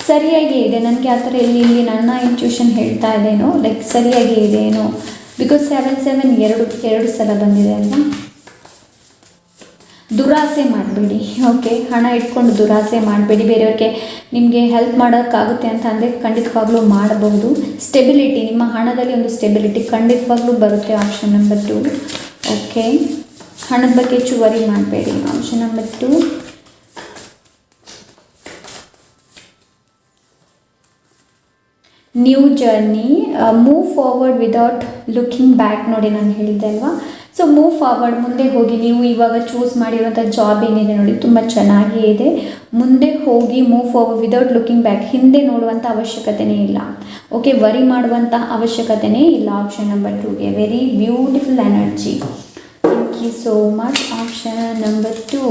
ಸರಿಯಾಗಿ ಇದೆ. ನನಗೆ ಆ ಥರ ಇಲ್ಲಿ ನನ್ನ ಇಂಟ್ಯೂಷನ್ ಹೇಳ್ತಾ ಇದೇನೋ, ಲೈಕ್ ಸರಿಯಾಗಿ ಇದೆ ಏನೋ. ಬಿಕಾಸ್ 7 ಎರಡು ಸಲ ಬಂದಿದೆ ಅಲ್ವಾ? ದುರಾಸೆ ಮಾಡಬೇಡಿ. ಓಕೆ, ಹಣ ಇಟ್ಕೊಂಡು ದುರಾಸೆ ಮಾಡಬೇಡಿ. ಬೇರೆಯವ್ರಿಗೆ ನಿಮಗೆ ಹೆಲ್ಪ್ ಮಾಡೋಕ್ಕಾಗುತ್ತೆ ಅಂತ ಅಂದರೆ ಖಂಡಿತವಾಗ್ಲೂ ಮಾಡಬಹುದು. ಸ್ಟೆಬಿಲಿಟಿ, ನಿಮ್ಮ ಹಣದಲ್ಲಿ ಒಂದು ಸ್ಟೆಬಿಲಿಟಿ ಖಂಡಿತವಾಗ್ಲೂ ಬರುತ್ತೆ. Option number 2. ಓಕೆ, ಹಣದ ಬಗ್ಗೆ ಹೆಚ್ಚು ವರಿ ಮಾಡಬೇಡಿ. Option number 2. New journey, move forward without looking back. ನೋಡಿ ನಾನು ಹೇಳಿದ್ದೆ ಅಲ್ವಾ? ಸೊ ಮೂವ್ ಫಾರ್ವರ್ಡ್, ಮುಂದೆ ಹೋಗಿ. ನೀವು ಇವಾಗ ಚೂಸ್ ಮಾಡಿರೋಂಥ ಜಾಬ್ ಏನಿದೆ ನೋಡಿ, ತುಂಬ ಚೆನ್ನಾಗೇ ಇದೆ. ಮುಂದೆ ಹೋಗಿ move forward without looking back. ಹಿಂದೆ ನೋಡುವಂಥ ಅವಶ್ಯಕತೆಯೇ ಇಲ್ಲ. ಓಕೆ, ವರಿ ಮಾಡುವಂಥ ಅವಶ್ಯಕತೆಯೇ ಇಲ್ಲ. ಆಪ್ಷನ್ ನಂಬರ್ 2ಗೆ very beautiful energy. Thank you so much. Option number 2.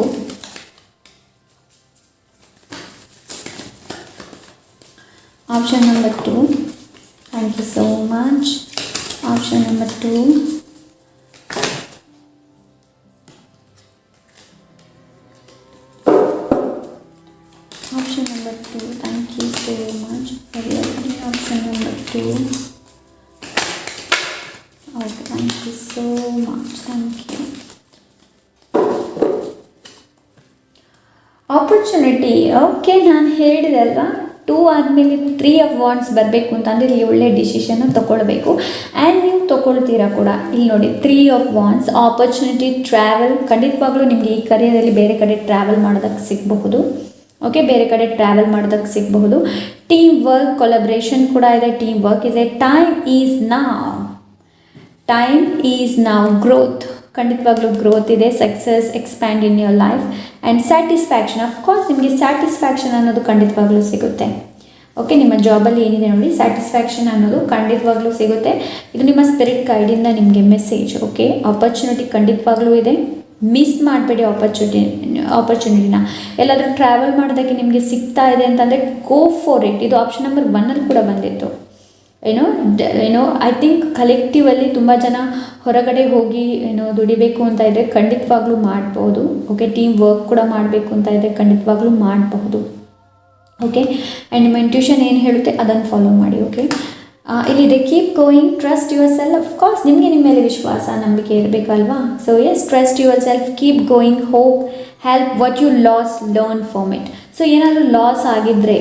Option number 2. Thank you so much. Option number 2. Option number 2. Thank you so much. Very lovely. Option number 2. Thank you so much, thank you. Opportunity, okay, ನಾನು ಹೇಳಿದೆ ಅಲ್ವಾ 2 ಆದಮೇಲೆ 3 of wands ಬರಬೇಕು ಅಂತಂದರೆ ಇಲ್ಲಿ ಒಳ್ಳೆ ಡಿಸಿಷನ್ನ ತೊಗೊಳ್ಬೇಕು. And ನೀವು ತೊಗೊಳ್ತೀರಾ ಕೂಡ. ಇಲ್ಲಿ ನೋಡಿ 3 ಆಫ್ ವಾಂಡ್ಸ್, ಆಪರ್ಚುನಿಟಿ, ಟ್ರಾವೆಲ್. ಖಂಡಿತವಾಗ್ಲೂ ನಿಮಗೆ ಈ ಕರಿಯರಲ್ಲಿ ಬೇರೆ ಕಡೆ ಟ್ರಾವೆಲ್ ಮಾಡೋದಕ್ಕೆ ಸಿಗಬಹುದು. ಓಕೆ, ಬೇರೆ ಕಡೆ ಟ್ರಾವೆಲ್ ಮಾಡೋದಕ್ಕೆ ಸಿಗಬಹುದು. ಟೀಮ್ ವರ್ಕ್, ಕೊಲಬ್ರೇಷನ್ ಕೂಡ ಇದೆ. ಟೀಮ್ ವರ್ಕ್ ಇದೆ. ಟೈಮ್ ಈಸ್ ನಾವ್, ಗ್ರೋತ್, ಖಂಡಿತವಾಗ್ಲೂ ಗ್ರೋತ್ ಇದೆ. Success, expand in your life. And satisfaction, of course ನಿಮಗೆ ಸ್ಯಾಟಿಸ್ಫ್ಯಾಕ್ಷನ್ ಅನ್ನೋದು ಖಂಡಿತವಾಗ್ಲೂ ಸಿಗುತ್ತೆ. ಓಕೆ, ನಿಮ್ಮ ಜಾಬಲ್ಲಿ ಏನಿದೆ ನೋಡಿ, ಸ್ಯಾಟಿಸ್ಫ್ಯಾಕ್ಷನ್ ಅನ್ನೋದು ಖಂಡಿತವಾಗ್ಲೂ ಸಿಗುತ್ತೆ. ಇದು ನಿಮ್ಮ ಸ್ಪಿರಿಟ್ ಗೈಡಿಂದ ನಿಮಗೆ ಮೆಸೇಜ್. ಓಕೆ, ಆಪರ್ಚುನಿಟಿ ಖಂಡಿತವಾಗ್ಲೂ ಇದೆ. ಮಿಸ್ ಮಾಡಬೇಡಿ ಆಪರ್ಚುನಿಟಿನ. ಎಲ್ಲಾದರೂ ಟ್ರಾವೆಲ್ ಮಾಡೋದಕ್ಕೆ ನಿಮಗೆ ಸಿಗ್ತಾ ಇದೆ ಅಂತಂದರೆ ಗೋ ಫಾರ್ ಇಟ್. ಇದು ಆಪ್ಷನ್ ನಂಬರ್ 1 ಕೂಡ ಬಂದಿತ್ತು. ಏನೋ ಐ ಥಿಂಕ್ ಕಲೆಕ್ಟಿವಲ್ಲಿ ತುಂಬ ಜನ ಹೊರಗಡೆ ಹೋಗಿ ದುಡಿಬೇಕು ಅಂತ ಇದ್ದರೆ ಖಂಡಿತವಾಗ್ಲೂ ಮಾಡ್ಬೋದು. ಓಕೆ, ಟೀಮ್ ವರ್ಕ್ ಕೂಡ ಮಾಡಬೇಕು ಅಂತ ಇದ್ದರೆ ಖಂಡಿತವಾಗ್ಲೂ ಮಾಡಬಹುದು. ಓಕೆ, ಆ್ಯಂಡ್ ನಿಮ್ಮ ಇಂಟ್ಯೂಷನ್ ಏನು ಹೇಳುತ್ತೆ ಅದನ್ನು ಫಾಲೋ ಮಾಡಿ. ಓಕೆ, ಇಲ್ಲಿದೆ keep going, trust yourself. Of course ನಿಮಗೆ ನಿಮ್ಮ ಮೇಲೆ ವಿಶ್ವಾಸ, ನಂಬಿಕೆ ಇರಬೇಕಲ್ವಾ. So yes, trust yourself, keep going, hope, help, what you lose, learn from it. So ಏನಾದರೂ ಲಾಸ್ ಆಗಿದ್ದರೆ,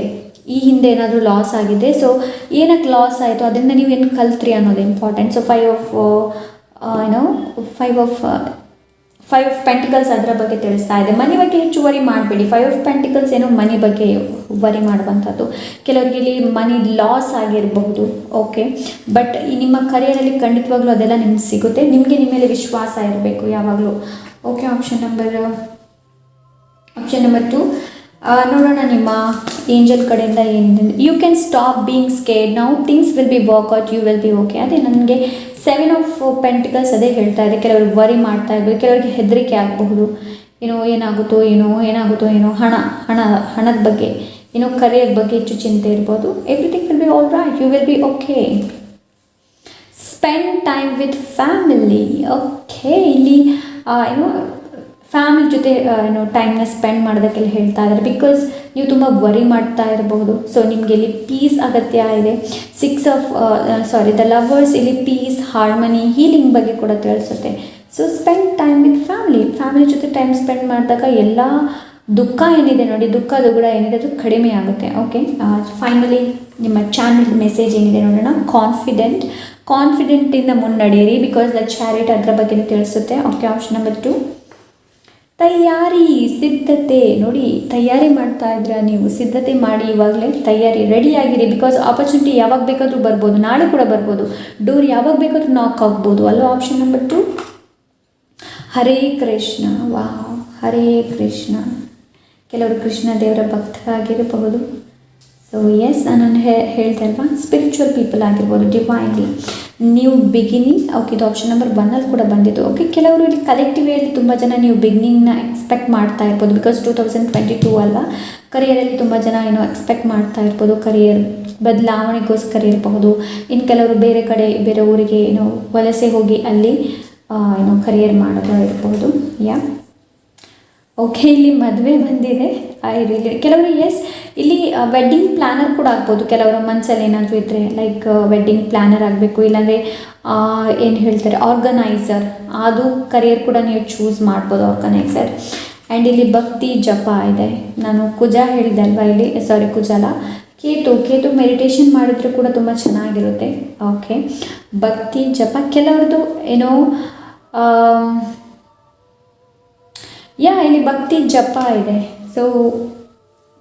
ಈ ಹಿಂದೆ ಏನಾದರೂ ಲಾಸ್ ಆಗಿದೆ, ಸೊ ಏನಕ್ಕೆ ಲಾಸ್ ಆಯಿತು, ಅದರಿಂದ ನೀವು ಏನು ಕಲ್ತ್ರಿ ಅನ್ನೋದು ಇಂಪಾರ್ಟೆಂಟ್. ಸೊ 5 ಆಫ್ ಪೆಂಟಿಕಲ್ಸ್ ಅದರ ಬಗ್ಗೆ ತಿಳಿಸ್ತಾ ಇದೆ. ಮನಿ ಬಗ್ಗೆ ಹೆಚ್ಚು ವರಿ ಮಾಡಬೇಡಿ. 5 ಆಫ್ ಪೆಂಟಿಕಲ್ಸ್ ಏನೋ ಮನಿ ಬಗ್ಗೆ ವರಿ ಮಾಡುವಂಥದ್ದು. ಕೆಲವರಿಗೆ ಇಲ್ಲಿ ಮನಿ ಲಾಸ್ ಆಗಿರಬಹುದು. ಓಕೆ, ಬಟ್ ಈ ನಿಮ್ಮ ಕರಿಯರಲ್ಲಿ ಖಂಡಿತವಾಗ್ಲೂ ಅದೆಲ್ಲ ನಿಮ್ಗೆ ಸಿಗುತ್ತೆ. ನಿಮಗೆ ನಿಮ್ಮ ಮೇಲೆ ವಿಶ್ವಾಸ ಇರಬೇಕು ಯಾವಾಗಲೂ. ಓಕೆ, ಆಪ್ಷನ್ ನಂಬರ್ 2 ನೋಡೋಣ ನಿಮ್ಮ ಏಂಜಲ್ ಕಡೆಯಿಂದ ಏನಿದೆ. You can stop being scared, now things will be work out, you will be okay. ಅದೇ ನನಗೆ 7 ಆಫ್ ಪೆಂಟಿಕಲ್ಸ್ ಅದೇ ಹೇಳ್ತಾ ಇದೆ. ಕೆಲವರು ವರಿ ಮಾಡ್ತಾ ಇದ್ರು, ಕೆಲವರಿಗೆ ಹೆದರಿಕೆ ಆಗಬಹುದು. ಏನಾಗುತ್ತೋ ಏನೋ ಹಣದ ಬಗ್ಗೆ, ಕರಿಯರ್ ಬಗ್ಗೆ ಹೆಚ್ಚು ಚಿಂತೆ ಇರ್ಬೋದು. Everything will be all right, you will be okay. Spend time with family. Okay, ಇಲ್ಲಿ ಫ್ಯಾಮಿಲಿ ಜೊತೆ ಟೈಮ್ನ ಸ್ಪೆಂಡ್ ಮಾಡೋದಕ್ಕೆಲ್ಲ ಹೇಳ್ತಾ ಇದ್ದಾರೆ. ಬಿಕಾಸ್ ನೀವು ತುಂಬ ವರಿ ಮಾಡ್ತಾ ಇರಬಹುದು. ಸೊ ನಿಮಗೆ ಇಲ್ಲಿ ಪೀಸ್ ಅಗತ್ಯ ಇದೆ. 6 ಆಫ್ ದ ಲವರ್ಸ್, ಇಲ್ಲಿ ಪೀಸ್, ಹಾರ್ಮನಿ, ಹೀಲಿಂಗ್ ಬಗ್ಗೆ ಕೂಡ ತಿಳಿಸುತ್ತೆ. So spend time with family ಜೊತೆ ಟೈಮ್ ಸ್ಪೆಂಡ್ ಮಾಡಿದಾಗ ಎಲ್ಲ ದುಃಖ ಏನಿದೆ ನೋಡಿ, ದುಃಖದ ಕೂಡ ಏನಿದೆ ಅದು ಕಡಿಮೆ ಆಗುತ್ತೆ. ಓಕೆ, ಫೈನಲಿ ನಿಮ್ಮ ಚಾನಲ್ ಮೆಸೇಜ್ ಏನಿದೆ ನೋಡೋಣ. ಕಾನ್ಫಿಡೆಂಟಿಂದ ಮುನ್ನಡೆಯಿರಿ, ಬಿಕಾಸ್ ದ ಚಾರಿಟ್ ಅದರ ಬಗ್ಗೆ ತಿಳಿಸುತ್ತೆ. ಓಕೆ, ಆಪ್ಷನ್ ನಂಬರ್ 2 ತಯಾರಿ, ಸಿದ್ಧತೆ. ನೋಡಿ, ತಯಾರಿ ಮಾಡ್ತಾ ಇದ್ರೆ ನೀವು ಸಿದ್ಧತೆ ಮಾಡಿ, ಇವಾಗಲೇ ತಯಾರಿ, ರೆಡಿಯಾಗಿರಿ. ಬಿಕಾಸ್ ಆಪರ್ಚುನಿಟಿ ಯಾವಾಗ ಬೇಕಾದರೂ ಬರ್ಬೋದು, ನಾಳೆ ಕೂಡ ಬರ್ಬೋದು. ಡೋರ್ ಯಾವಾಗ ಬೇಕಾದರೂ ನಾಕ್ ಆಗ್ಬೋದು ಅಲ್ಲೋ. Option number 2 Hare Krishna. ವಾಹ್, ಹರೇ ಕೃಷ್ಣ. ಕೆಲವರು ಕೃಷ್ಣ ದೇವರ ಭಕ್ತರಾಗಿರಬಹುದು. ಸೊ ಎಸ್, ನಾನು ಹೇಳ್ತಾ ಇಲ್ವಾ, ಸ್ಪಿರಿಚುವಲ್ ಪೀಪಲ್ ಆಗಿರ್ಬೋದು, ಡಿವೈನ್ಲಿ ನ್ಯೂ ಬಿಗಿನಿಂಗ್. ಓಕೆ, ಇದು ಆಪ್ಷನ್ ನಂಬರ್ 1 ಕೂಡ ಬಂದಿತ್ತು. ಓಕೆ, ಕೆಲವರು ಇಲ್ಲಿ ಕಲೆಕ್ಟಿವಲ್ಲಿ ತುಂಬ ಜನ ನೀವು ಬಿಗಿನಿಂಗ್ನ ಎಕ್ಸ್ಪೆಕ್ಟ್ ಮಾಡ್ತಾ ಇರ್ಬೋದು. ಬಿಕಾಸ್ 2022 ಅಲ್ವಾ, ಕರಿಯರಲ್ಲಿ ತುಂಬ ಜನ ಎಕ್ಸ್ಪೆಕ್ಟ್ ಮಾಡ್ತಾ ಇರ್ಬೋದು. ಕರಿಯರ್ ಬದಲಾವಣೆಗೋಸ್ಕರ ಇರಬಹುದು. ಇನ್ನು ಕೆಲವರು ಬೇರೆ ಊರಿಗೆ ವಲಸೆ ಹೋಗಿ ಅಲ್ಲಿ ಕರಿಯರ್ ಮಾಡೋದು ಇರ್ಬೋದು. ಓಕೆ, ಇಲ್ಲಿ ಮದುವೆ ಬಂದಿದೆ. ಕೆಲವರು ಎಸ್, ಇಲ್ಲಿ ವೆಡ್ಡಿಂಗ್ ಪ್ಲ್ಯಾನರ್ ಕೂಡ ಆಗ್ಬೋದು. ಕೆಲವರ ಮನಸ್ಸಲ್ಲಿ ಏನಾದರೂ ಇದ್ದರೆ ಲೈಕ್ ವೆಡ್ಡಿಂಗ್ ಪ್ಲ್ಯಾನರ್ ಆಗಬೇಕು, ಇಲ್ಲಾಂದರೆ ಏನು ಹೇಳ್ತಾರೆ ಆರ್ಗನೈಸರ್, ಅದು ಕರಿಯರ್ ಕೂಡ ನೀವು ಚೂಸ್ ಮಾಡ್ಬೋದು, ಆರ್ಗನೈಸರ್. ಆ್ಯಂಡ್ ಇಲ್ಲಿ ಭಕ್ತಿ ಜಪ ಇದೆ. ನಾನು ಕುಜ ಹೇಳಿದೆ ಅಲ್ವಾ, ಇಲ್ಲಿ ಕುಜಲ ಕೇತು ಮೆಡಿಟೇಷನ್ ಮಾಡಿದ್ರೆ ಕೂಡ ತುಂಬ ಚೆನ್ನಾಗಿರುತ್ತೆ. ಓಕೆ, ಭಕ್ತಿ ಜಪ. ಕೆಲವ್ರದ್ದು ಇಲ್ಲಿ ಭಕ್ತಿ ಜಪ ಇದೆ. ಸೊ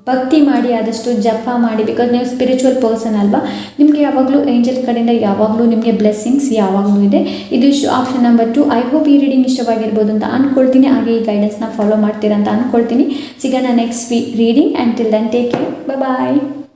ಭಕ್ತಿ ಮಾಡಿ, ಆದಷ್ಟು ಜಪ ಮಾಡಿ. ಬಿಕಾಸ್ ನೀವು ಸ್ಪಿರಿಚುವಲ್ ಪರ್ಸನ್ ಅಲ್ವಾ, ನಿಮಗೆ ಯಾವಾಗಲೂ ಏಂಜಲ್ ಕಡೆಯಿಂದ ಯಾವಾಗಲೂ ನಿಮಗೆ ಬ್ಲೆಸ್ಸಿಂಗ್ಸ್ ಯಾವಾಗಲೂ ಇದೆ. ಇದು ಆಪ್ಷನ್ ನಂಬರ್ 2. ಐ ಹೋಪ್ ಈ ರೀಡಿಂಗ್ ಇಷ್ಟವಾಗಿರ್ಬೋದು ಅಂತ ಅಂದ್ಕೊಳ್ತೀನಿ. ಹಾಗೆ ಈ ಗೈಡೆನ್ಸ್ನ ಫಾಲೋ ಮಾಡ್ತೀರಾ ಅಂತ ಅಂದ್ಕೊಳ್ತೀನಿ. ಸಿಗೋಣ next reading. And till then take care, bye.